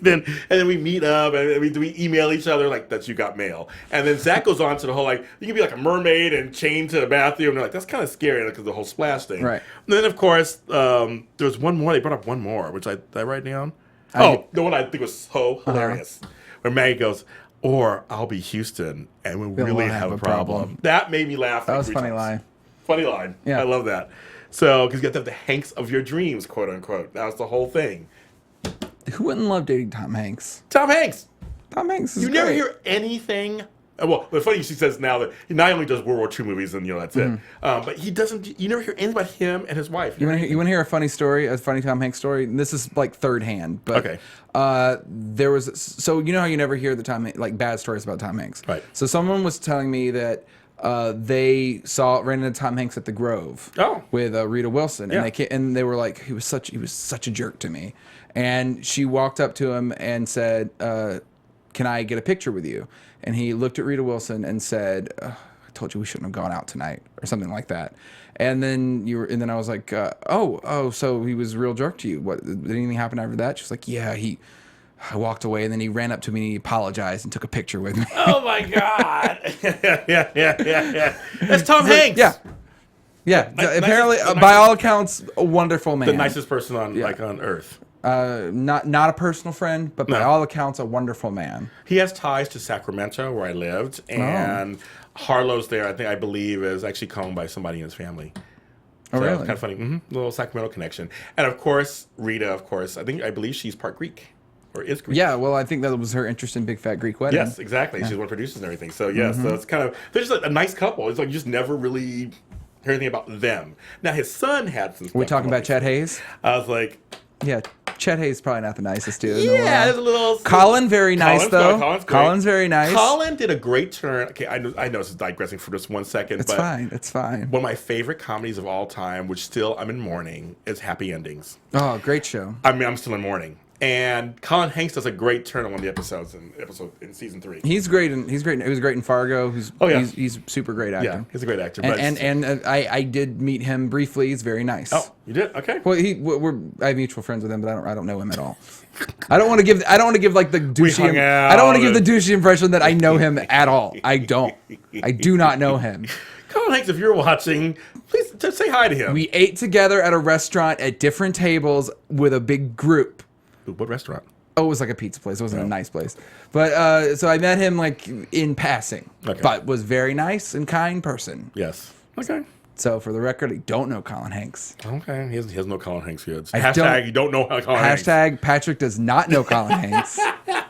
then we meet up and we email each other like that you got mail. And then Zach goes on to the whole like, you can be like a mermaid and chained to the bathroom. And they're like, that's kind of scary because of the whole splash thing. Right. And then, of course, there was one more. They brought up one more, which did I write down? The one I think was so hilarious. Where Maggie goes, or I'll be Houston and we'll really have a problem. That made me laugh. That was a funny line. Funny line. Yeah. I love that. So, because you have to have the Hanks of your dreams, quote unquote. That was the whole thing. Who wouldn't love dating Tom Hanks? Tom Hanks. Tom Hanks is You never hear anything. Well, the funny she says now that he not only does World War II movies and that's it, but he doesn't. You never hear anything about him and his wife. You want to hear a funny story, a funny Tom Hanks story? And this is like third hand, but okay. There was you know how you never hear the like bad stories about Tom Hanks, right? So someone was telling me that. They ran into Tom Hanks at the Grove with Rita Wilson, and they were like, he was such a jerk to me, and she walked up to him and said, "Can I get a picture with you?" And he looked at Rita Wilson and said, "I told you we shouldn't have gone out tonight," or something like that. And then I was like, so he was a real jerk to you. What, did anything happen after that? She's like, yeah, I walked away, and then he ran up to me and he apologized and took a picture with me. Oh my God. yeah. That's Tom Hanks. Yeah. Yeah. Apparently, by all accounts, a wonderful man. The nicest person on on earth. Not a personal friend, but by all accounts, a wonderful man. He has ties to Sacramento, where I lived, and Harlow's there. I believe is actually owned by somebody in his family. Oh, so really? Kind of funny. Little Sacramento connection. And of course, Rita. Of course, I believe she's part Greek. Or is Greek. Yeah, well, I think that was her interest in Big Fat Greek Wedding. Yes, exactly. She's one of producers and everything. So, yes, so it's kind of, they're just a nice couple. It's like you just never really hear anything about them. Now, his son had some stuff. We're talking about Chet Hayes? I was like... Yeah, Chet Hayes is probably not the nicest dude. Yeah, there's a little... Colin, very nice, though. Colin's very nice. Colin did a great turn. Okay, I know this is digressing for just 1 second, It's fine, it's fine. One of my favorite comedies of all time, which still I'm in mourning, is Happy Endings. Oh, great show. I mean, I'm still in mourning. And Colin Hanks does a great turn on one of the episodes in season 3. He's great. He was great in Fargo. He's super great actor. Yeah, he's a great actor. And I did meet him briefly. He's very nice. Oh, you did? Okay. Well, I have mutual friends with him, but I don't know him at all. I don't want to give like the douchey. I don't want to give the douchey impression that I know him at all. I don't. I do not know him. Colin Hanks, if you're watching, please just say hi to him. We ate together at a restaurant at different tables with a big group. What restaurant? Oh, it was like a pizza place. It wasn't a nice place. But so I met him like in passing, but was very nice and kind person. Yes. Okay. So for the record, I don't know Colin Hanks. Okay. He has no Colin Hanks kids. Hashtag you don't know Colin Hanks. Hashtag Patrick does not know Colin Hanks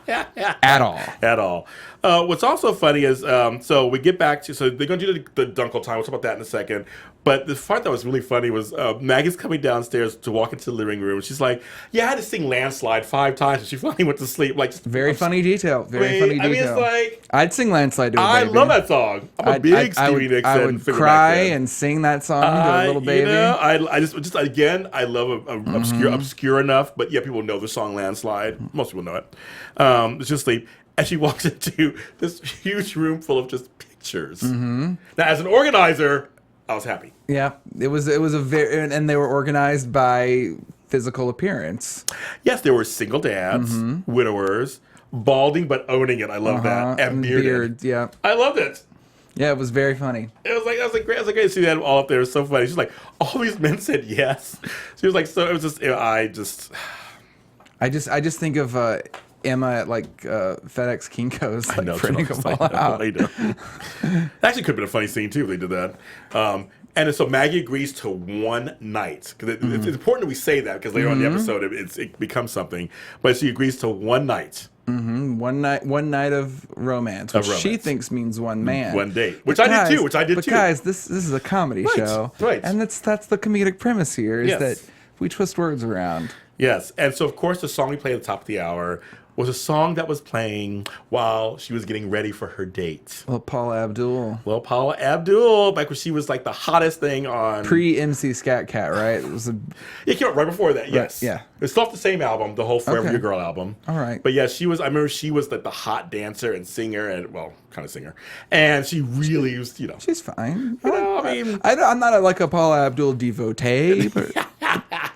at all. At all. What's also funny is, so we get back to, so they're going to do the Dunkel time. We'll talk about that in a second. But the part that was really funny was Maggie's coming downstairs to walk into the living room. She's like, yeah, I had to sing Landslide 5 times, and she finally went to sleep. Like, just, very funny detail. Very funny detail. I mean, it's like... I'd sing Landslide to a baby. I love that song. I'm a big Stevie Nicks fan. I would cry and sing that song to a little baby. You know, I just again, I love obscure enough, but yeah, people know the song Landslide. Most people know it. It's just like, and she walks into this huge room full of just pictures. Now, as an organizer, I was happy. Yeah, it was a very, and they were organized by physical appearance. Yes, there were single dads, widowers, balding but owning it. I love that, and bearded. Yeah, I loved it. Yeah, it was very funny. It was like great. I was like, great to see that all up there. It was so funny. She's like, all these men said yes. She was like, so it was just, I just think of Emma at like FedEx Kinko's like printing them all out. I know. It actually could have been a funny scene too if they did that. And so Maggie agrees to one night, because it's important that we say that, because later on in the episode it becomes something. But she agrees to one night. One night of romance, which she thinks means one man, one date, which I did too. But guys, this is a comedy show, right? And that's the comedic premise here is that we twist words around. Yes, and so of course the song we played at the top of the hour was a song that was playing while she was getting ready for her date. Well, Paula Abdul. Back when she was like the hottest thing on... Pre-MC Scat Cat, right? It came out right before that, yes. Yeah. It's off the same album, the whole Forever Your Girl album. All right. But yeah, I remember she was like the hot dancer and singer, and well, kind of singer. And she really was, She's fine. I'm not like a Paula Abdul devotee, but...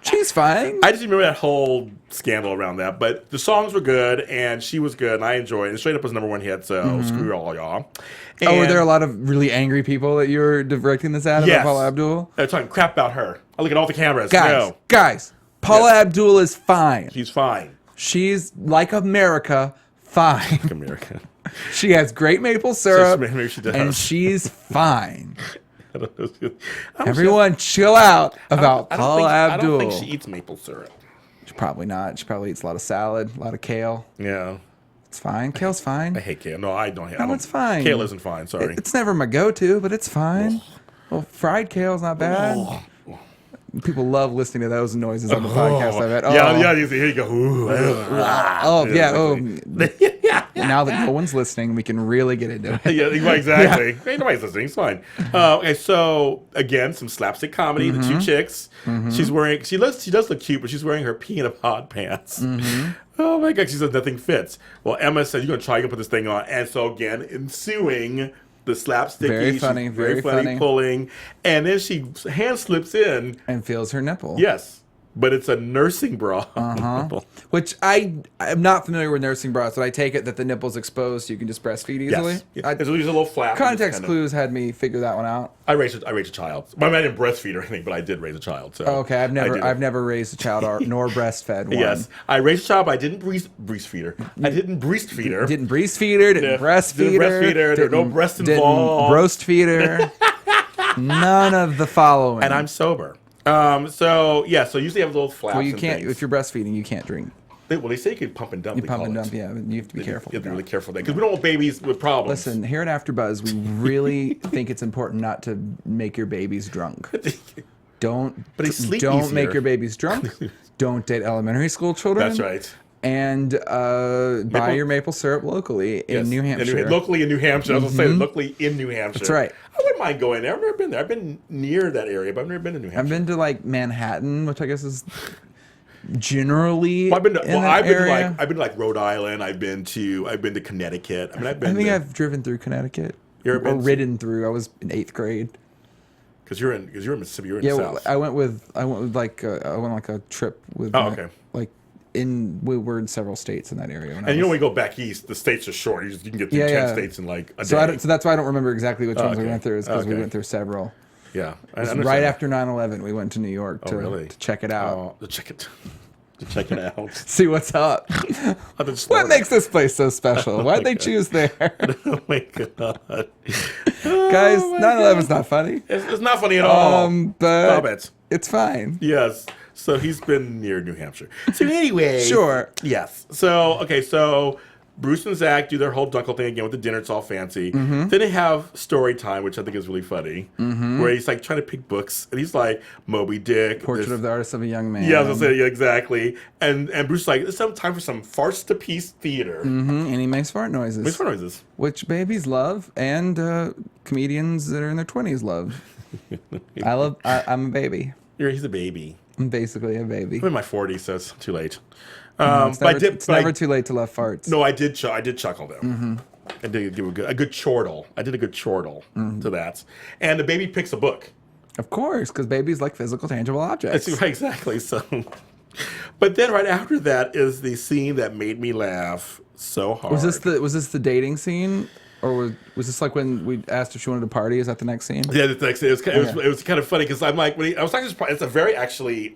She's fine. I just remember that whole scandal around that. But the songs were good, and she was good, and I enjoyed it. And Straight Up was #1 hit, so screw all y'all. And were there a lot of really angry people that you were directing this at about Paula Abdul? They're talking crap about her. I look at all the cameras. Guys, Paula Abdul is fine. She's fine. She's like America, fine. Like America. She has great maple syrup, maybe she does. and she's fine. Everyone chill out about Paula Abdul. I don't think she eats maple syrup. Probably not. She probably eats a lot of salad, a lot of kale. Yeah. It's fine. Kale's fine. I hate kale. No, I don't hate it. No, it's fine. Kale isn't fine. Sorry. It's never my go-to, but it's fine. Well, fried kale's not bad. People love listening to those noises on the podcast. I bet. Yeah. Here you go. Ooh, Now that no one's listening, we can really get into it. Yeah, exactly. Hey, nobody's listening. It's fine. Okay, so again, some slapstick comedy. The two chicks. She's wearing. She does look cute, but she's wearing her peanut pod pants. Oh my God, she says nothing fits. Well, Emma said, "You're gonna try to put this thing on," and so again, ensuing the slapsticky, very funny pulling, and then she hand slips in and feels her nipple. Yes, but it's a nursing bra. Which I'm not familiar with nursing bras, but I take it that the nipple's exposed so you can just breastfeed easily. Yes. There's a little flap. Context clues had me figure that one out. I raised a child. Well, I didn't breastfeed or anything, but I did raise a child. So okay, I've never raised a child nor breastfed one. Yes, I raised a child, but I didn't breastfeed her. I didn't breastfeed her. Didn't breastfeed her. Didn't breastfeed her. There's no breast involved. Didn't roast feed her. None of the following. And I'm sober. So usually I have a little flaps. Well, you can't if you're breastfeeding. You can't drink. They say you can pump and dump. You pump and dump, yeah. You have to be careful. You have to be really careful with that because we don't want babies with problems. Listen, here at AfterBuzz, we really think it's important not to make your babies drunk. Don't make your babies drunk. Don't date elementary school children. That's right. And buy your maple syrup locally in New Hampshire. Locally in New Hampshire. I was going to say locally in New Hampshire. That's right. I wouldn't mind going there. I've never been there. I've been near that area, but I've never been to New Hampshire. I've been to like Manhattan, which I guess is generally I've been to like Rhode Island. I've been to Connecticut. I mean, I've driven through Connecticut. Or ridden through. I was in 8th grade. Because you're in Mississippi. You're in the South. I went like a trip with. Okay. We were in several states in that area. And when you go back east, the states are short. You can get through 10 states in like a day. So that's why I don't remember exactly which ones we went through. Is because we went through several. Yeah. Right after 9/11, we went to New York to check it out. To check it out. See what's up. What makes this place so special? Why'd they choose there? Oh my God. Guys, 9/11's not funny. It's not funny at all. But stop it. It's fine. Yes. So he's been near New Hampshire. So anyway. Sure. Yes. So Bruce and Zach do their whole Dunkel thing again with the dinner. It's all fancy. Then they have story time, which I think is really funny, where he's like trying to pick books, and he's like Moby Dick, Portrait of the Artist of a Young Man. Yeah, I was gonna say exactly. And Bruce is like, it's some time for some farce to piece theater. And he makes fart noises. Which babies love, and comedians that are in their 20s love. I'm a baby. He's a baby. I'm basically a baby. I'm in my 40s, so it's too late. It's never too late to love farts. No, I did chuckle though. I did give a good chortle. I did a good chortle to that. And the baby picks a book. Of course, because babies like physical, tangible objects. Exactly. So, but then right after that is the scene that made me laugh so hard. Was this the dating scene? Or was this like when we asked if she wanted to party? Is that the next scene? Yeah, the next scene. It was kind of funny because I'm like, I was talking. It's a very actually.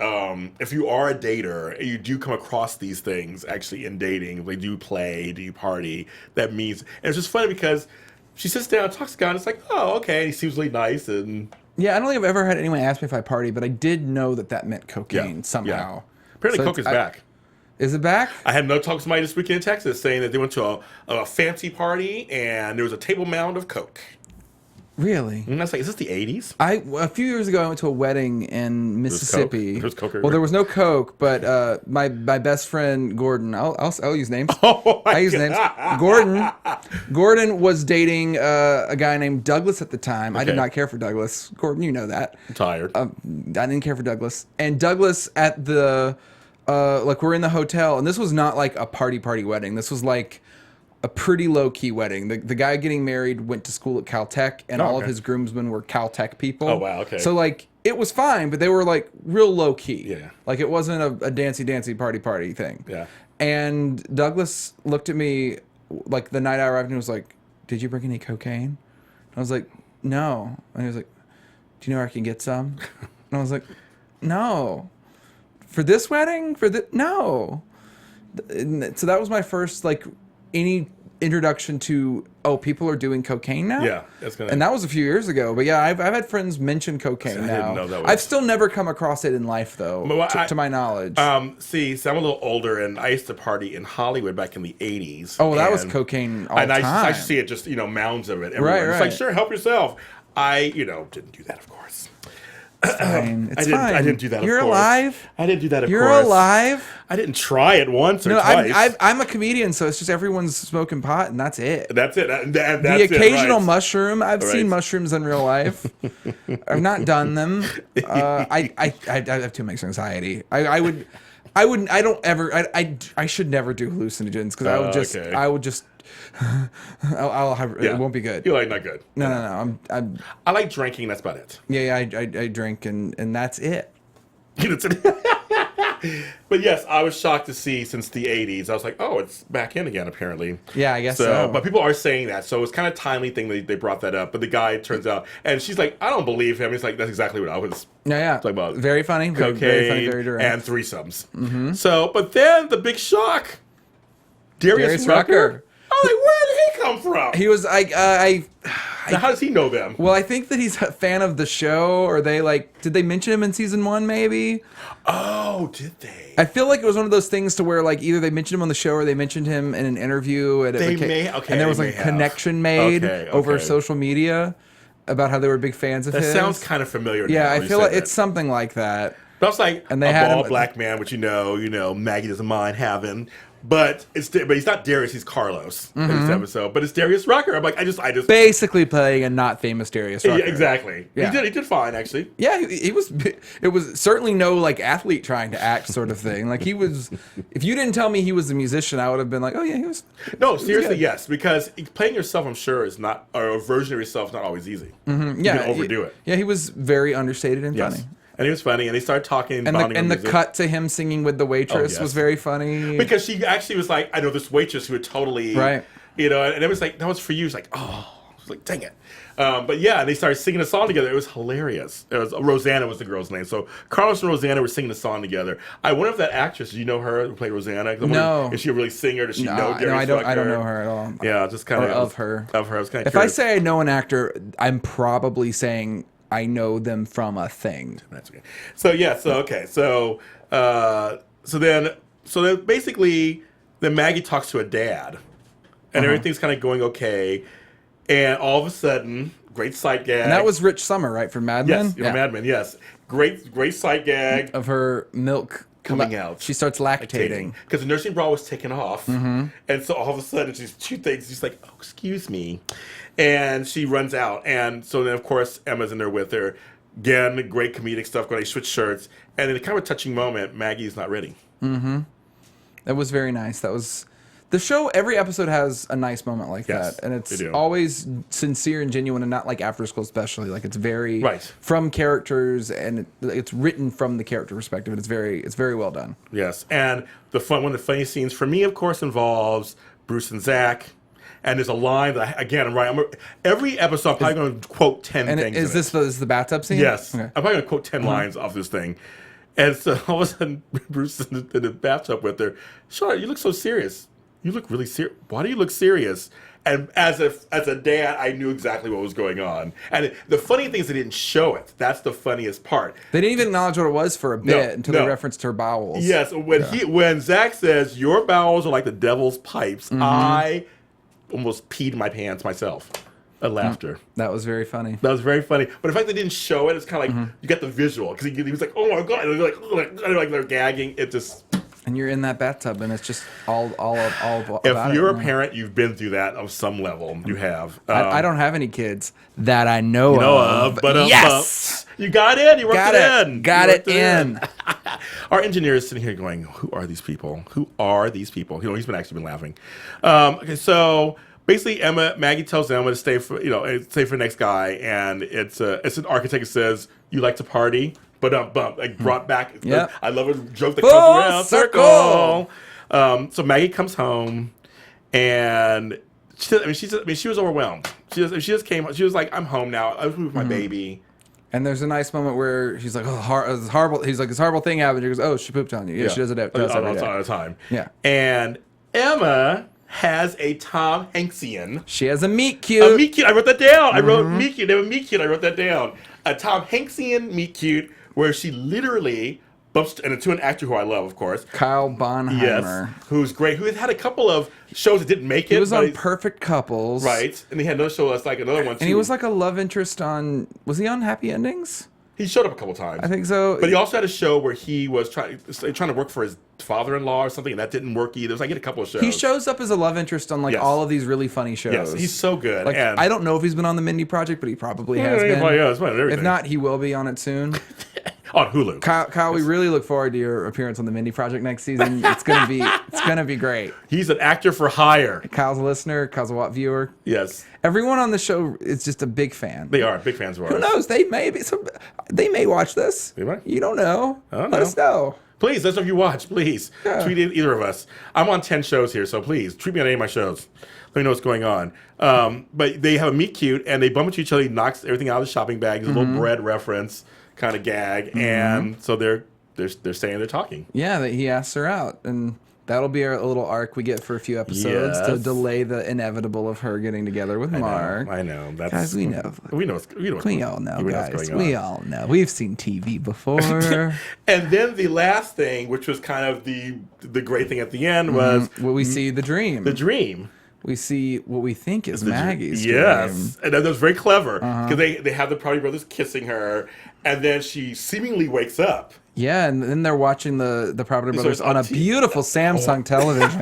If you are a dater, you do come across these things actually in dating. They do play, do you party? That means, and it's just funny because she sits down, talks to God, and it's like, oh, okay. And he seems really nice, and yeah, I don't think I've ever had anyone ask me if I party, but I did know that meant cocaine somehow. Yeah. Apparently, coke is back. Is it back? I had talk to somebody this weekend in Texas saying that they went to a fancy party and there was a table mound of coke. Really? And I was like, is this the 80s? A few years ago, I went to a wedding in Mississippi. There was coke. Well, there was no coke, but my best friend Gordon, I'll use names. I use names. Gordon was dating a guy named Douglas at the time. Okay. I did not care for Douglas. Gordon, you know that. I'm tired. I didn't care for Douglas. And Douglas at the we're in the hotel, and this was not like a party wedding. This was like a pretty low-key wedding. The guy getting married went to school at Caltech, and all of his groomsmen were Caltech people. Oh, wow, okay. So, like, it was fine, but they were, like, real low-key. Yeah. Like, it wasn't a dancey, party thing. Yeah. And Douglas looked at me, like, the night I arrived, and was like, did you bring any cocaine? And I was like, no. And he was like, do you know where I can get some? And I was like, no. For this wedding? No. So that was my first, like, any introduction to, people are doing cocaine now? Yeah. And that was a few years ago. But yeah, I've had friends mention cocaine now. Didn't know that was... I've still never come across it in life, though, to my knowledge. See, I'm a little older, and I used to party in Hollywood back in the 80s. Oh, that was cocaine all the time. I used to see it just, mounds of it everywhere. Right. It's like, sure, help yourself. I, didn't do that, of course. It's fine. It's fine. I didn't do that. You're of course. alive. I didn't do that. Of You're course. alive. I didn't try it once or twice. I'm a comedian, so it's just everyone's smoking pot, and that's it. That's it. That's the occasional right. mushroom. I've seen mushrooms in real life. I've not done them. I have too much anxiety. I should never do hallucinogens because I would just. It won't be good. You're like not good. No. I like drinking. That's about it. Yeah. I drink and that's it. That's it. But yes, I was shocked to see since the 80s. I was like, oh, it's back in again, apparently. Yeah, I guess so. But people are saying that. So it's kind of timely thing they brought that up. But the guy turns out, and she's like, I don't believe him. He's like, that's exactly what I was Yeah. talking about. Very funny. Cocaine very funny, very direct. and threesomes. So, but then the big shock. Darius Rucker. I'm like, where did he come from? He was Now, how does he know them? Well, I think that he's a fan of the show, or did they mention him in season 1 maybe? Oh, did they? I feel like it was one of those things to where either they mentioned him on the show or they mentioned him in an interview and there was a connection made over social media about how they were big fans of his. That sounds kind of familiar. Yeah, I feel like it's something like that. But I was like, and they a had bald black man, which Maggie doesn't mind having. But he's not Darius, he's Carlos in this episode. But it's Darius Rucker. I'm like, I just basically playing a not famous Darius Rucker. Yeah, exactly. Yeah. He did fine actually. Yeah, he was. It was certainly no athlete trying to act sort of thing. Like he was. If you didn't tell me he was a musician, I would have been like, oh yeah, he was. No, seriously, yes, because playing yourself, I'm sure, is not, or a version of yourself is not always easy. Yeah, you can overdo it. Yeah, he was very understated and funny. And he was funny, and they started talking and the cut to him singing with the waitress was very funny. Because she actually was like, I know this waitress who would totally, and it was like, that was for you. It's like, oh, I was like, dang it. But yeah, and they started singing a song together. It was hilarious. It was Rosanna was the girl's name. So Carlos and Rosanna were singing a song together. I wonder if that actress, do you know her who played Rosanna? No. Is she a really singer? Does she know Darius Rucker? I don't know her at all. Yeah, just kind of her. Of her. I was kind of If I say I know an actor, I'm probably saying I know them from a thing. That's okay. So yeah, so then basically then Maggie talks to a dad, and everything's kind of going okay, and all of a sudden, great sight gag. And that was Rich Summer, right, from Mad Men? Yes, Mad Men. Yes, great sight gag of her milk coming out. She starts lactating because the nursing bra was taken off, and so all of a sudden she's like, oh, excuse me. And she runs out. And so then, of course, Emma's in there with her. Again, great comedic stuff going. They switch shirts. And in a kind of a touching moment, Maggie's not ready. That was very nice. That was... The show, every episode has a nice moment like that. And it's always sincere and genuine and not like After School especially. Like, it's very... from characters, and it's written from the character perspective. And it's very well done. Yes. And one of the funny scenes for me, of course, involves Bruce and Zach. And there's a line that, every episode I'm probably going to quote 10 things. Is this the bathtub scene? Yes. Okay. I'm probably going to quote 10 lines off this thing. And so all of a sudden, Bruce is in the bathtub with her. Charlotte, you look so serious. You look really serious. Why do you look serious? And as a dad, I knew exactly what was going on. And the funny thing is they didn't show it. That's the funniest part. They didn't even acknowledge what it was for a bit until they referenced her bowels. Yes. When Zach says, your bowels are like the devil's pipes, I almost peed my pants myself. Laughter. That was very funny. That was very funny. But the fact they didn't show it, it's kind of like you get the visual because he was like, "Oh my god!" And they're like they're gagging. It just. And you're in that bathtub, and it's just all about If you're a parent, you've been through that on some level. You have. I don't have any kids that I know of. But yes, you got in. You worked it in. Got it in. Our engineer is sitting here going, "Who are these people? Who are these people?" He's been laughing. Okay, so. Basically, Maggie tells Emma to stay for the next guy, and it's an architect that says, "You like to party?" But brought back. I love a joke that comes around circle. So Maggie comes home, and she was overwhelmed. She just came. She was like, "I'm home now. I was with my baby." And there's a nice moment where she's like, "Oh, it's horrible." He's like, "This horrible thing happened." She goes, "Oh, she pooped on you." Yeah, she does it all the time. Yeah, and Emma has a Tom Hanksian. She has a meet cute. A meet cute. I wrote that down. I wrote meet cute. They have a meet cute. I wrote that down. A Tom Hanksian meet cute where she literally bumps to an actor who I love, of course. Kyle Bonheimer. Yes, who's great. Who had a couple of shows that didn't make it. He was on Perfect Couples. Right. And he had another show that's like another one too. And he was like a love interest on... Was he on Happy Endings? He showed up a couple times. I think so. But he also had a show where he was trying to work for his father-in-law or something, and that didn't work either. So I get a couple of shows. He shows up as a love interest on all of these really funny shows. Yes, he's so good. Like, I don't know if he's been on the Mindy Project, but he probably has been. If not, he will be on it soon. On Hulu. Kyle, we really look forward to your appearance on the Mindy Project next season. It's gonna be great. He's an actor for hire. Kyle's a listener. Kyle's a Watt viewer. Yes. Everyone on the show is just a big fan. They are big fans of ours. Who knows? They may watch this. They might. You don't know. I don't Let us know. Please, that's what you watch. Please tweet either of us. I'm on 10 shows here, so please tweet me on any of my shows. Let me know what's going on. But they have a meet cute, and they bump into each other. He knocks everything out of the shopping bag. There's a little bread reference kind of gag, and so they're saying they're talking. Yeah, he asks her out, and that'll be a little arc we get for a few episodes to delay the inevitable of her getting together with Mark. I know. That's, guys, we know. We all know, guys. We all know. We've seen TV before. And then the last thing, which was kind of the great thing at the end, was what we see the dream. The dream. We see what we think is Maggie's dream. Yes, and that was very clever because they have the Property Brothers kissing her, and then she seemingly wakes up. Yeah, and then they're watching the Property Brothers on a beautiful Samsung television.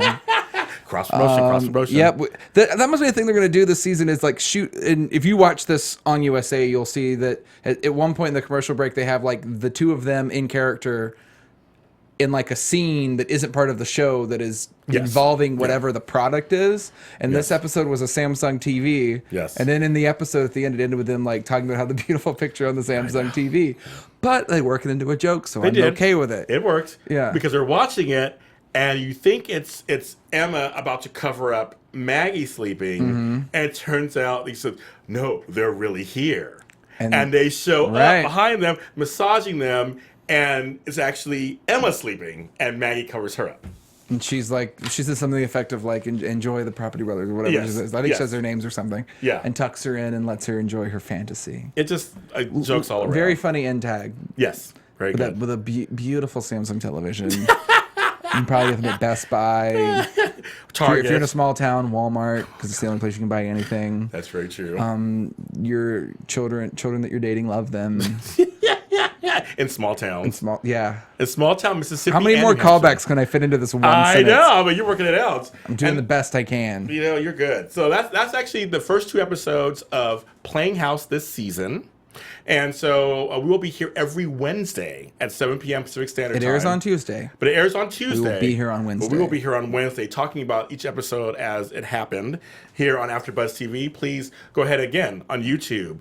Cross promotion. Yep. That must be the thing they're going to do this season is like shoot. And if you watch this on USA, you'll see that at one point in the commercial break, they have like the two of them in character in like a scene that isn't part of the show that is involving whatever the product is. And this episode was a Samsung TV. Yes. And then in the episode at the end, it ended with them like talking about how the beautiful picture on the Samsung TV. But they work it into a joke, so I'm okay with it. It worked. Yeah. Because they're watching it, and you think it's Emma about to cover up Maggie sleeping, and it turns out he said, no, they're really here. And they show up behind them, massaging them, and it's actually Emma sleeping, and Maggie covers her up. And she says something to the effect of like, enjoy the Property Brothers or whatever it is. I think she says their names or something. Yeah. And tucks her in and lets her enjoy her fantasy. It just jokes all around. Very funny end tag. Yes. Very good. With a beautiful Samsung television. You can probably get them at Best Buy. Target. If you're in a small town, Walmart, because it's the only place you can buy anything. That's very true. Your children that you're dating love them. In small towns. In small town Mississippi. How many more callbacks can I fit into this one sentence? I know, but you're working it out. I'm doing the best I can. You know, you're good. So that's actually the first 2 episodes of Playing House this season. And so we will be here every Wednesday at 7 p.m. Pacific Standard Time. It airs on Tuesday. But it airs on Tuesday. We will be here on Wednesday. But we will be here on Wednesday talking about each episode as it happened here on AfterBuzz TV. Please go ahead again on YouTube,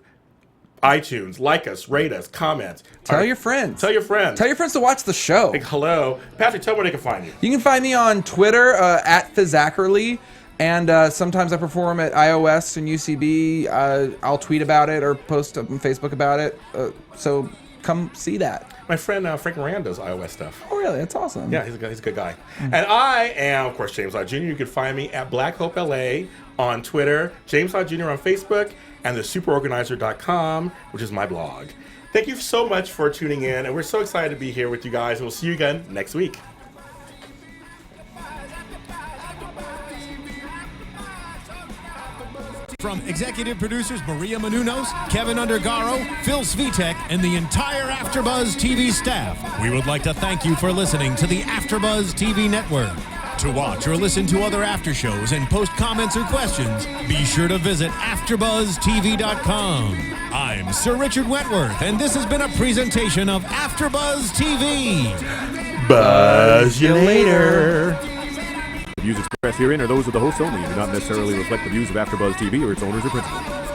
iTunes, like us, rate us, comment. Tell your friends. Tell your friends. Tell your friends to watch the show. Like, hello. Patrick, tell them where they can find you. You can find me on Twitter at Fisackerly. And sometimes I perform at iOS and UCB. I'll tweet about it or post on Facebook about it. So come see that. My friend Frank Moran does iOS stuff. Oh, really? That's awesome. Yeah, he's a good guy. And I am, of course, James Lott Jr. You can find me at Black Hope LA on Twitter, James Lott Jr. on Facebook, and thesuperorganizer.com, which is my blog. Thank you so much for tuning in, and we're so excited to be here with you guys. And we'll see you again next week. From executive producers Maria Menounos, Kevin Undergaro, Phil Svitek, and the entire AfterBuzz TV staff, we would like to thank you for listening to the AfterBuzz TV network. To watch or listen to other after shows and post comments or questions, be sure to visit AfterBuzzTV.com. I'm Sir Richard Wentworth, and this has been a presentation of AfterBuzz TV. Buzz you later. The views expressed herein are those of the hosts only and do not necessarily reflect the views of AfterBuzz TV or its owners or principals.